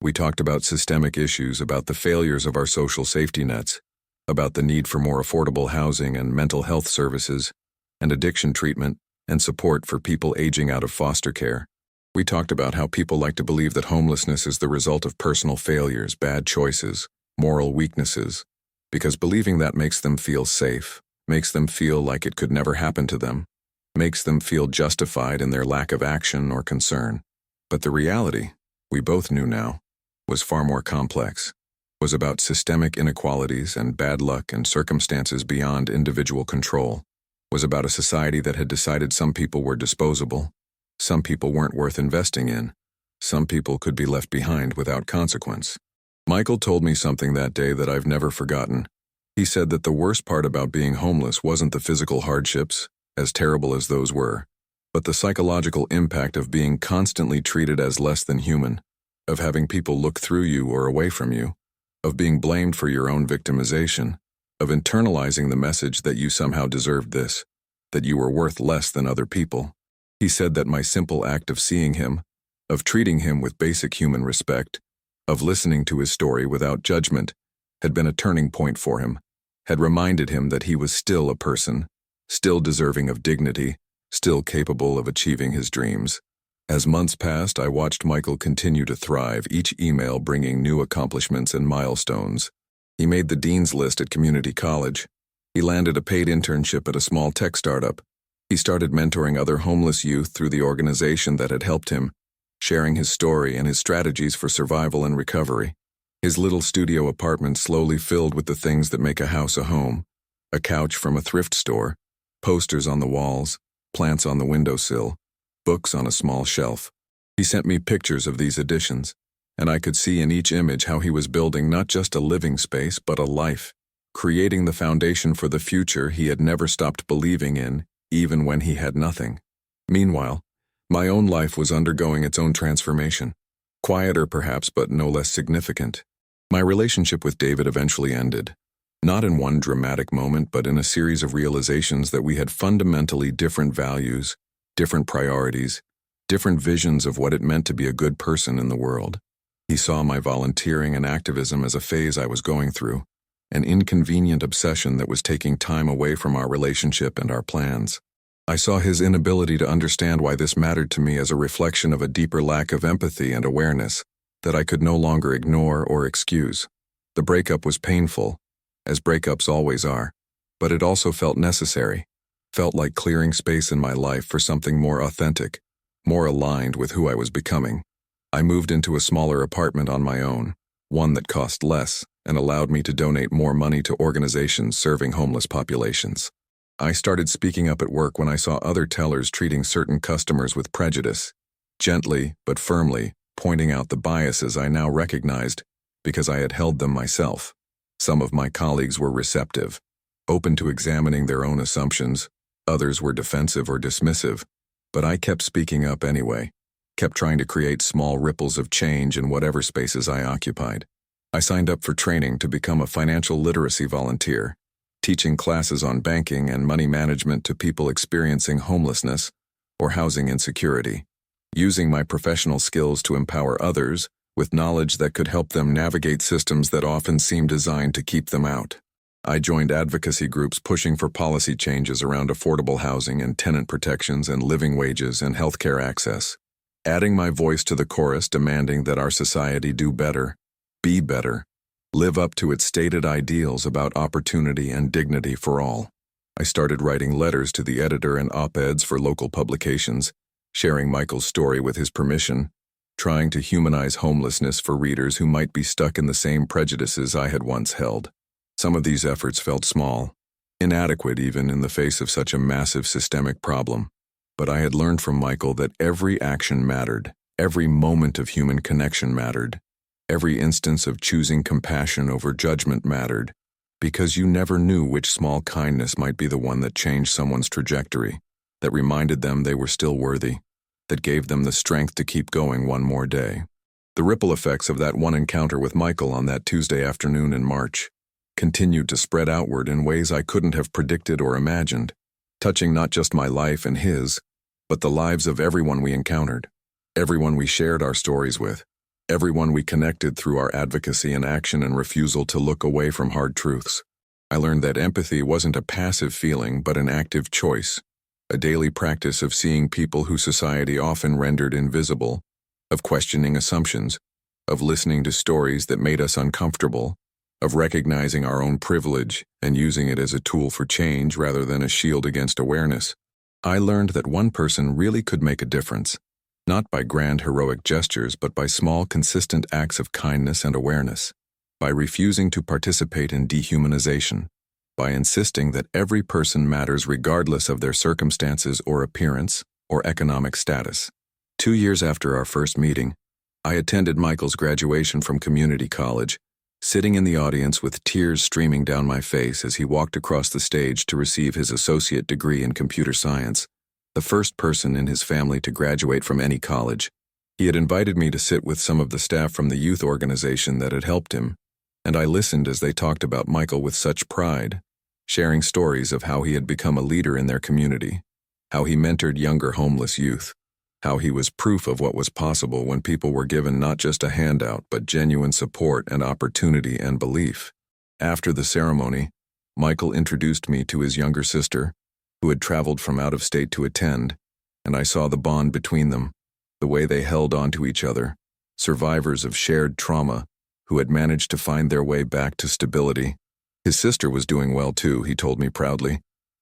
We talked about systemic issues, about the failures of our social safety nets, about the need for more affordable housing and mental health services, and addiction treatment and support for people aging out of foster care. We talked about how people like to believe that homelessness is the result of personal failures, bad choices, moral weaknesses, because believing that makes them feel safe, makes them feel like it could never happen to them, makes them feel justified in their lack of action or concern. But the reality, we both knew now, was far more complex, was about systemic inequalities and bad luck and circumstances beyond individual control, was about a society that had decided some people were disposable, some people weren't worth investing in, some people could be left behind without consequence. Michael told me something that day that I've never forgotten. He said that the worst part about being homeless wasn't the physical hardships, as terrible as those were, but the psychological impact of being constantly treated as less than human, of having people look through you or away from you, of being blamed for your own victimization, of internalizing the message that you somehow deserved this, that you were worth less than other people. He said that my simple act of seeing him, of treating him with basic human respect, of listening to his story without judgment, had been a turning point for him, had reminded him that he was still a person, still deserving of dignity, still capable of achieving his dreams. As months passed, I watched Michael continue to thrive, each email bringing new accomplishments and milestones. He made the dean's list at community college. He landed a paid internship at a small tech startup. He started mentoring other homeless youth through the organization that had helped him, sharing his story and his strategies for survival and recovery. His little studio apartment slowly filled with the things that make a house a home: a couch from a thrift store, posters on the walls, plants on the windowsill, books on a small shelf. He sent me pictures of these additions, and I could see in each image how he was building not just a living space but a life, creating the foundation for the future he had never stopped believing in, even when he had nothing. Meanwhile, my own life was undergoing its own transformation. Quieter perhaps, but no less significant. My relationship with David eventually ended. Not in one dramatic moment, but in a series of realizations that we had fundamentally different values, different priorities, different visions of what it meant to be a good person in the world. He saw my volunteering and activism as a phase I was going through, an inconvenient obsession that was taking time away from our relationship and our plans. I saw his inability to understand why this mattered to me as a reflection of a deeper lack of empathy and awareness that I could no longer ignore or excuse. The breakup was painful, as breakups always are, but it also felt necessary, felt like clearing space in my life for something more authentic, more aligned with who I was becoming. I moved into a smaller apartment on my own, one that cost less and allowed me to donate more money to organizations serving homeless populations. I started speaking up at work when I saw other tellers treating certain customers with prejudice, gently but firmly pointing out the biases I now recognized because I had held them myself. Some of my colleagues were receptive, open to examining their own assumptions. Others were defensive or dismissive, but I kept speaking up anyway, kept trying to create small ripples of change in whatever spaces I occupied. I signed up for training to become a financial literacy volunteer, teaching classes on banking and money management to people experiencing homelessness or housing insecurity, using my professional skills to empower others with knowledge that could help them navigate systems that often seem designed to keep them out. I joined advocacy groups pushing for policy changes around affordable housing and tenant protections and living wages and healthcare access, adding my voice to the chorus demanding that our society do better, be better, live up to its stated ideals about opportunity and dignity for all. I started writing letters to the editor and op-eds for local publications, sharing Michael's story with his permission, trying to humanize homelessness for readers who might be stuck in the same prejudices I had once held. Some of these efforts felt small, inadequate even in the face of such a massive systemic problem. But I had learned from Michael that every action mattered, every moment of human connection mattered, every instance of choosing compassion over judgment mattered, because you never knew which small kindness might be the one that changed someone's trajectory, that reminded them they were still worthy, that gave them the strength to keep going one more day. The ripple effects of that one encounter with Michael on that Tuesday afternoon in March continued to spread outward in ways I couldn't have predicted or imagined, touching not just my life and his, but the lives of everyone we encountered, everyone we shared our stories with. Everyone we connected through our advocacy and action and refusal to look away from hard truths. I learned that empathy wasn't a passive feeling but an active choice, a daily practice of seeing people who society often rendered invisible, of questioning assumptions, of listening to stories that made us uncomfortable, of recognizing our own privilege and using it as a tool for change rather than a shield against awareness. I learned that one person really could make a difference, not by grand heroic gestures but by small consistent acts of kindness and awareness, by refusing to participate in dehumanization, by insisting that every person matters regardless of their circumstances or appearance or economic status. 2 years after our first meeting, I attended Michael's graduation from community college, sitting in the audience with tears streaming down my face as he walked across the stage to receive his associate degree in computer science, the first person in his family to graduate from any college. He had invited me to sit with some of the staff from the youth organization that had helped him, and I listened as they talked about Michael with such pride, sharing stories of how he had become a leader in their community, how he mentored younger homeless youth, how he was proof of what was possible when people were given not just a handout but genuine support and opportunity and belief. After the ceremony, Michael introduced me to his younger sister, who had traveled from out of state to attend, and I saw the bond between them, the way they held on to each other, survivors of shared trauma who had managed to find their way back to stability. His sister was doing well too, he told me proudly.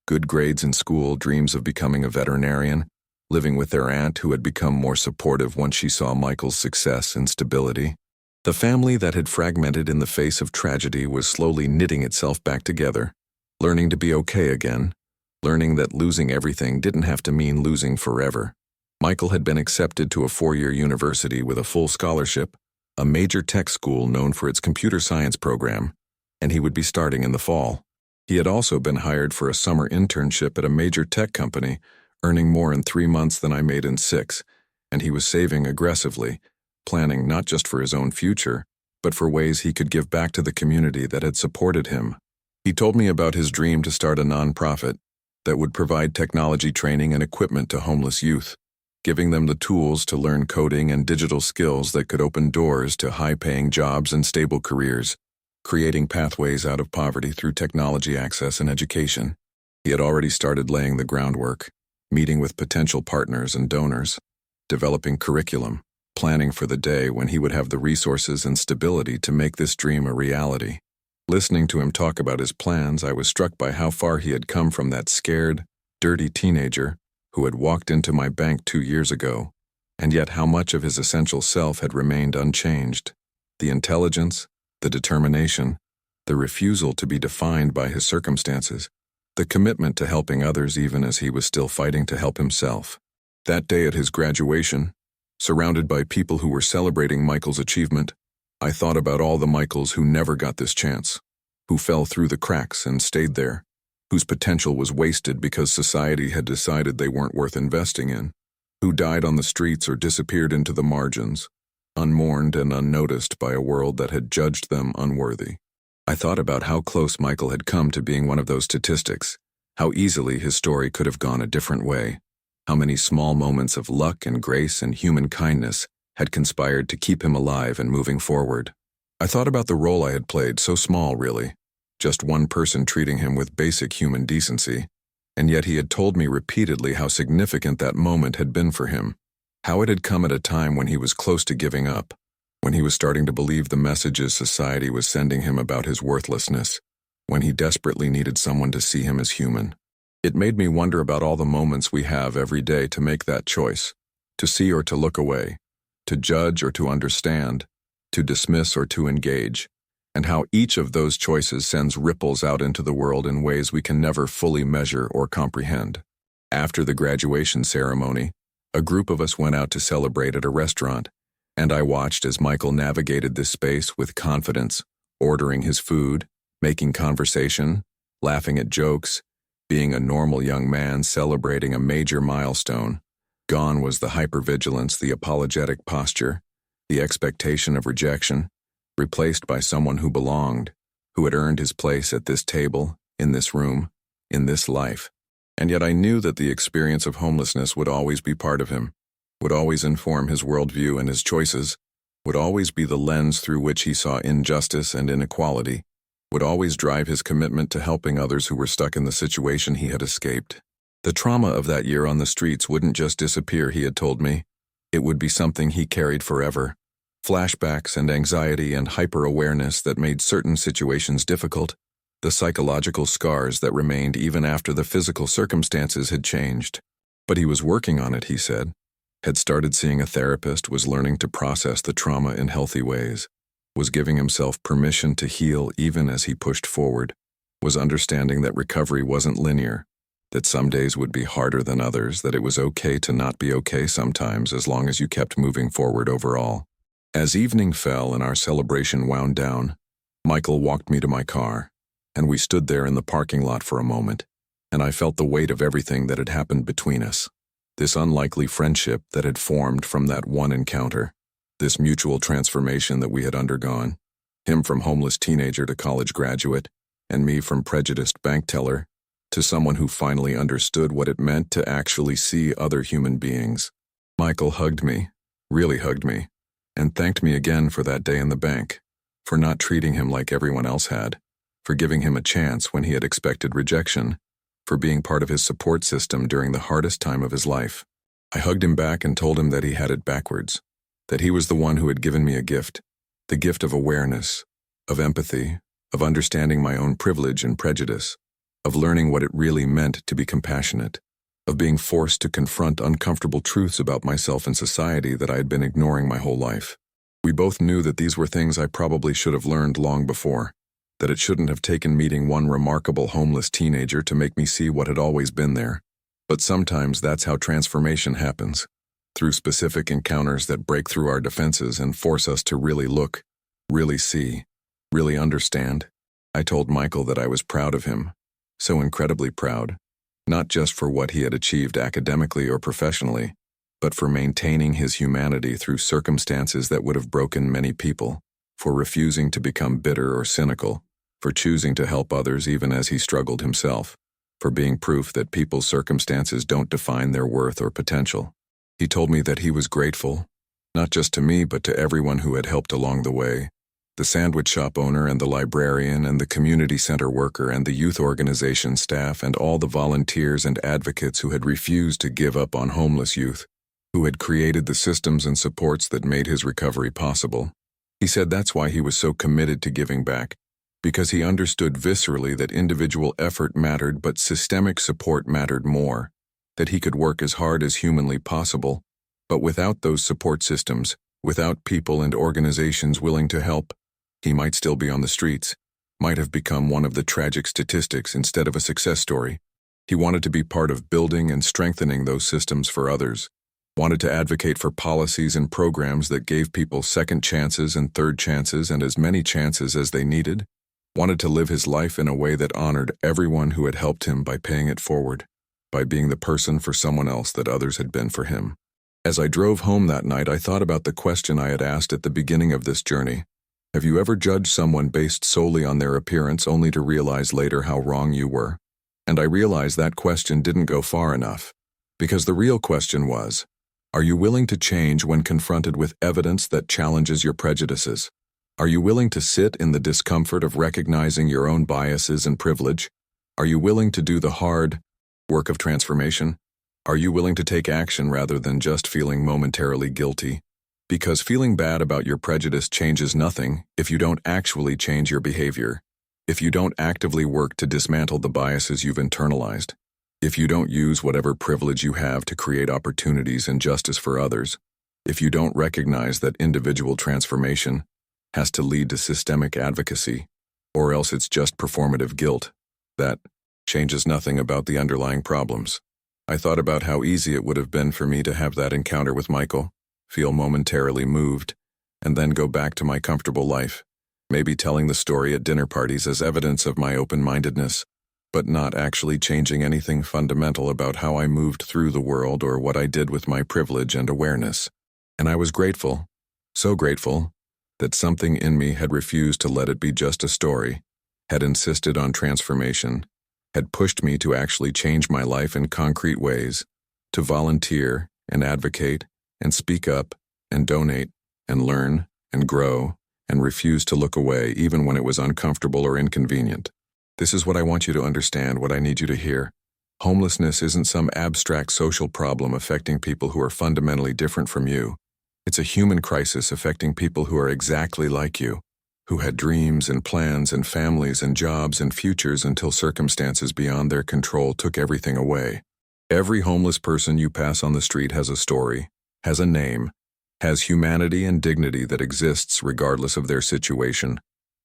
Good grades in school, dreams of becoming a veterinarian, living with their aunt who had become more supportive once she saw Michael's success and stability. The family that had fragmented in the face of tragedy was slowly knitting itself back together, learning to be okay again, learning that losing everything didn't have to mean losing forever. Michael had been accepted to a 4-year university with a full scholarship, a major tech school known for its computer science program, and he would be starting in the fall. He had also been hired for a summer internship at a major tech company, earning more in 3 months than I made in 6, and he was saving aggressively, planning not just for his own future, but for ways he could give back to the community that had supported him. He told me about his dream to start a nonprofit that would provide technology training and equipment to homeless youth, giving them the tools to learn coding and digital skills that could open doors to high-paying jobs and stable careers, creating pathways out of poverty through technology access and education. He had already started laying the groundwork, meeting with potential partners and donors, developing curriculum, planning for the day when he would have the resources and stability to make this dream a reality. Listening to him talk about his plans, I was struck by how far he had come from that scared, dirty teenager who had walked into my bank 2 years ago, and yet how much of his essential self had remained unchanged. The intelligence, the determination, the refusal to be defined by his circumstances, the commitment to helping others even as he was still fighting to help himself. That day at his graduation, surrounded by people who were celebrating Michael's achievement, I thought about all the Michaels who never got this chance, who fell through the cracks and stayed there, whose potential was wasted because society had decided they weren't worth investing in, who died on the streets or disappeared into the margins, unmourned and unnoticed by a world that had judged them unworthy. I thought about how close Michael had come to being one of those statistics, how easily his story could have gone a different way, how many small moments of luck and grace and human kindness had conspired to keep him alive and moving forward. I thought about the role I had played, so small really, just one person treating him with basic human decency, and yet he had told me repeatedly how significant that moment had been for him, how it had come at a time when he was close to giving up, when he was starting to believe the messages society was sending him about his worthlessness, when he desperately needed someone to see him as human. It made me wonder about all the moments we have every day to make that choice, to see or to look away, to judge or to understand, to dismiss or to engage, and how each of those choices sends ripples out into the world in ways we can never fully measure or comprehend. After the graduation ceremony, a group of us went out to celebrate at a restaurant, and I watched as Michael navigated this space with confidence, ordering his food, making conversation, laughing at jokes, being a normal young man celebrating a major milestone. Gone was the hypervigilance, the apologetic posture, the expectation of rejection, replaced by someone who belonged, who had earned his place at this table, in this room, in this life. And yet I knew that the experience of homelessness would always be part of him, would always inform his worldview and his choices. would always be the lens through which he saw injustice and inequality, would always drive his commitment to helping others who were stuck in the situation he had escaped. The trauma of that year on the streets wouldn't just disappear, he had told me. It would be something he carried forever. Flashbacks and anxiety and hyper-awareness that made certain situations difficult, the psychological scars that remained even after the physical circumstances had changed. But he was working on it, he said. Had started seeing a therapist, was learning to process the trauma in healthy ways, was giving himself permission to heal even as he pushed forward, was understanding that recovery wasn't linear, that some days would be harder than others, that it was okay to not be okay sometimes as long as you kept moving forward overall. As evening fell and our celebration wound down, Michael walked me to my car, and we stood there in the parking lot for a moment, and I felt the weight of everything that had happened between us. This unlikely friendship that had formed from that one encounter, this mutual transformation that we had undergone, him from homeless teenager to college graduate, and me from prejudiced bank teller to someone who finally understood what it meant to actually see other human beings. Michael hugged me, really hugged me, and thanked me again for that day in the bank, for not treating him like everyone else had, for giving him a chance when he had expected rejection, for being part of his support system during the hardest time of his life. I hugged him back and told him that he had it backwards, that he was the one who had given me a gift, the gift of awareness, of empathy, of understanding my own privilege and prejudice, of learning what it really meant to be compassionate, of being forced to confront uncomfortable truths about myself and society that I had been ignoring my whole life. We both knew that these were things I probably should have learned long before, that it shouldn't have taken meeting one remarkable homeless teenager to make me see what had always been there. But sometimes that's how transformation happens, through specific encounters that break through our defenses and force us to really look, really see, really understand. I told Michael that I was proud of him, so incredibly proud, not just for what he had achieved academically or professionally, but for maintaining his humanity through circumstances that would have broken many people, for refusing to become bitter or cynical, for choosing to help others even as he struggled himself, for being proof that people's circumstances don't define their worth or potential. He told me that he was grateful, not just to me but to everyone who had helped along the way, the sandwich shop owner and the librarian and the community center worker and the youth organization staff and all the volunteers and advocates who had refused to give up on homeless youth, who had created the systems and supports that made his recovery possible. He said that's why he was so committed to giving back, because he understood viscerally that individual effort mattered but systemic support mattered more, that he could work as hard as humanly possible, but without those support systems, without people and organizations willing to help, he might still be on the streets, might have become one of the tragic statistics instead of a success story. He wanted to be part of building and strengthening those systems for others, wanted to advocate for policies and programs that gave people second chances and third chances and as many chances as they needed, wanted to live his life in a way that honored everyone who had helped him by paying it forward, by being the person for someone else that others had been for him. As I drove home that night, I thought about the question I had asked at the beginning of this journey. Have you ever judged someone based solely on their appearance only to realize later how wrong you were? And I realized that question didn't go far enough, because the real question was, are you willing to change when confronted with evidence that challenges your prejudices? Are you willing to sit in the discomfort of recognizing your own biases and privilege? Are you willing to do the hard work of transformation? Are you willing to take action rather than just feeling momentarily guilty? Because feeling bad about your prejudice changes nothing if you don't actually change your behavior, if you don't actively work to dismantle the biases you've internalized, if you don't use whatever privilege you have to create opportunities and justice for others, if you don't recognize that individual transformation has to lead to systemic advocacy, or else it's just performative guilt, that changes nothing about the underlying problems. I thought about how easy it would have been for me to have that encounter with Michael, feel momentarily moved, and then go back to my comfortable life, maybe telling the story at dinner parties as evidence of my open-mindedness, but not actually changing anything fundamental about how I moved through the world or what I did with my privilege and awareness. And I was grateful, so grateful, that something in me had refused to let it be just a story, had insisted on transformation, had pushed me to actually change my life in concrete ways, to volunteer and advocate and speak up and donate and learn and grow and refuse to look away even when it was uncomfortable or inconvenient. This is what I want you to understand, what I need you to hear. Homelessness isn't some abstract social problem affecting people who are fundamentally different from you. It's a human crisis affecting people who are exactly like you, who had dreams and plans and families and jobs and futures until circumstances beyond their control took everything away. Every homeless person you pass on the street has a story, has a name, has humanity and dignity that exists regardless of their situation,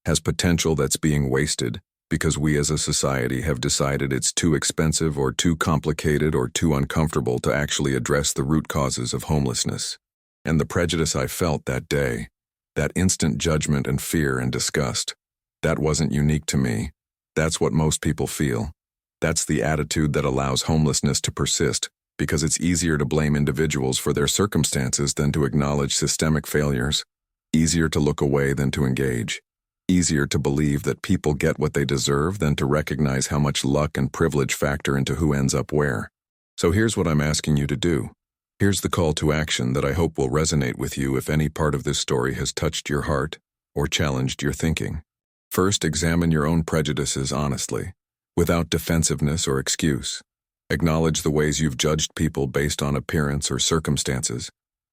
has potential that's being wasted because we as a society have decided it's too expensive or too complicated or too uncomfortable to actually address the root causes of homelessness. And the prejudice I felt that day, that instant judgment and fear and disgust, that wasn't unique to me. That's what most people feel. That's the attitude that allows homelessness to persist, because it's easier to blame individuals for their circumstances than to acknowledge systemic failures, easier to look away than to engage, easier to believe that people get what they deserve than to recognize how much luck and privilege factor into who ends up where. So here's what I'm asking you to do. Here's the call to action that I hope will resonate with you if any part of this story has touched your heart or challenged your thinking. First, examine your own prejudices honestly, without defensiveness or excuse. Acknowledge the ways you've judged people based on appearance or circumstances.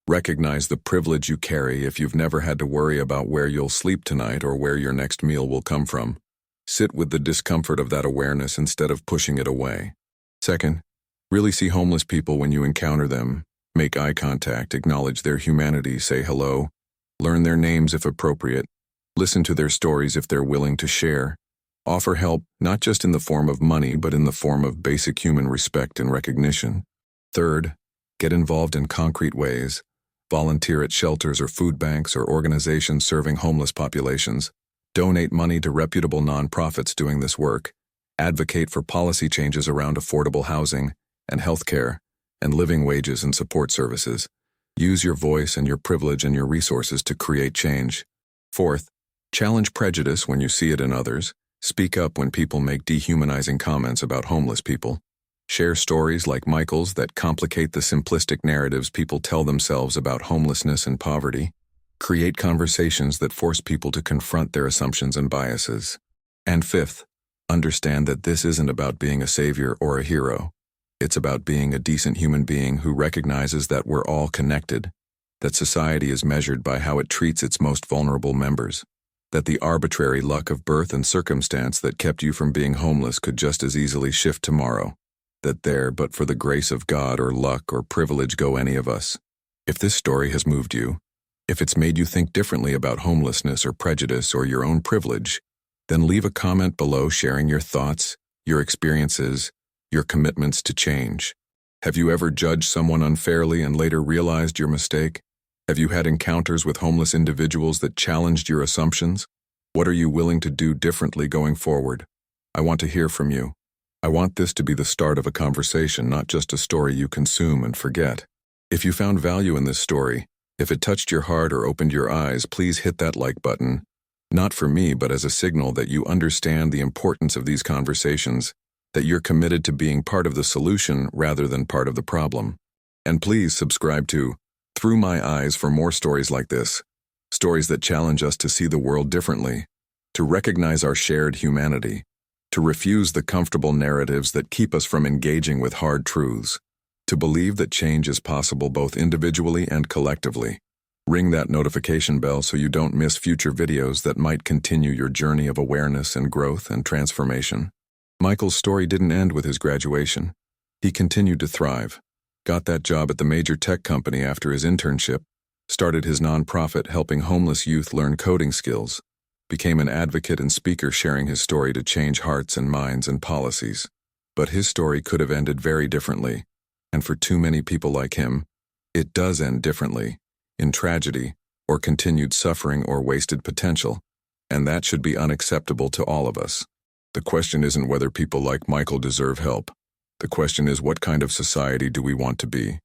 Recognize the privilege you carry if you've never had to worry about where you'll sleep tonight or where your next meal will come from. Sit with the discomfort of that awareness instead of pushing it away. Second, really see homeless people when you encounter them. Make eye contact, acknowledge their humanity, say hello, learn their names if appropriate, listen to their stories if they're willing to share. Offer help not just in the form of money, but in the form of basic human respect and recognition. Third, get involved in concrete ways. Volunteer at shelters or food banks or organizations serving homeless populations. Donate money to reputable nonprofits doing this work. Advocate for policy changes around affordable housing and healthcare and living wages and support services. Use your voice and your privilege and your resources to create change. Fourth, challenge prejudice when you see it in others. Speak up when people make dehumanizing comments about homeless people. Share stories like Michael's that complicate the simplistic narratives people tell themselves about homelessness and poverty. Create conversations that force people to confront their assumptions and biases. And fifth, understand that this isn't about being a savior or a hero. It's about being a decent human being who recognizes that we're all connected, that society is measured by how it treats its most vulnerable members, that the arbitrary luck of birth and circumstance that kept you from being homeless could just as easily shift tomorrow, that there, but for the grace of God or luck or privilege, go any of us. If this story has moved you, if it's made you think differently about homelessness or prejudice or your own privilege, then leave a comment below sharing your thoughts, your experiences, your commitments to change. Have you ever judged someone unfairly and later realized your mistake? Have you had encounters with homeless individuals that challenged your assumptions? What are you willing to do differently going forward? I want to hear from you. I want this to be the start of a conversation, not just a story you consume and forget. If you found value in this story, if it touched your heart or opened your eyes, please hit that like button. Not for me, but as a signal that you understand the importance of these conversations, that you're committed to being part of the solution rather than part of the problem. And please subscribe to Through My Eyes for more stories like this, stories that challenge us to see the world differently, to recognize our shared humanity, to refuse the comfortable narratives that keep us from engaging with hard truths, to believe that change is possible both individually and collectively. Ring that notification bell so you don't miss future videos that might continue your journey of awareness and growth and transformation. Michael's story didn't end with his graduation. He continued to thrive, got that job at the major tech company after his internship, started his nonprofit helping homeless youth learn coding skills, became an advocate and speaker sharing his story to change hearts and minds and policies. But his story could have ended very differently, and for too many people like him, it does end differently, in tragedy, or continued suffering or wasted potential, and that should be unacceptable to all of us. The question isn't whether people like Michael deserve help. The question is, what kind of society do we want to be?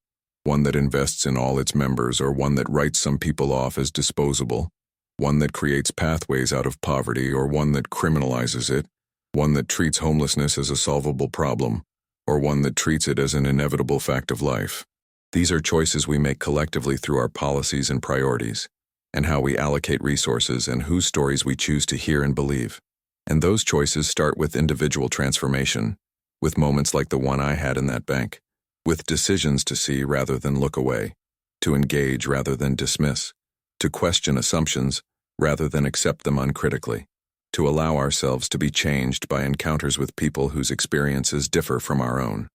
One that invests in all its members, or one that writes some people off as disposable? One that creates pathways out of poverty, or one that criminalizes it? One that treats homelessness as a solvable problem, or one that treats it as an inevitable fact of life? These are choices we make collectively through our policies and priorities. and how we allocate resources and whose stories we choose to hear and believe. And those choices start with individual transformation, with moments like the one I had in that bank, with decisions to see rather than look away, to engage rather than dismiss, to question assumptions rather than accept them uncritically, to allow ourselves to be changed by encounters with people whose experiences differ from our own.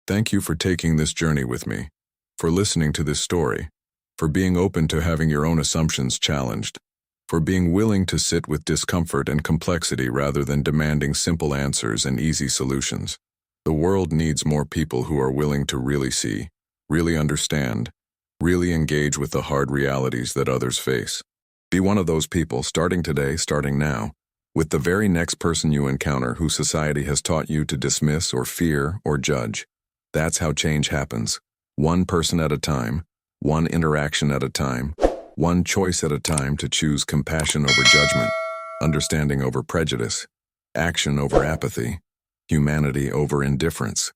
Thank you for taking this journey with me, for listening to this story, for being open to having your own assumptions challenged, for being willing to sit with discomfort and complexity rather than demanding simple answers and easy solutions. The world needs more people who are willing to really see, really understand, really engage with the hard realities that others face. Be one of those people, starting today, starting now, with the very next person you encounter who society has taught you to dismiss or fear or judge. That's how change happens. One person at a time, one interaction at a time, one choice at a time to choose compassion over judgment, understanding over prejudice, action over apathy, humanity over indifference.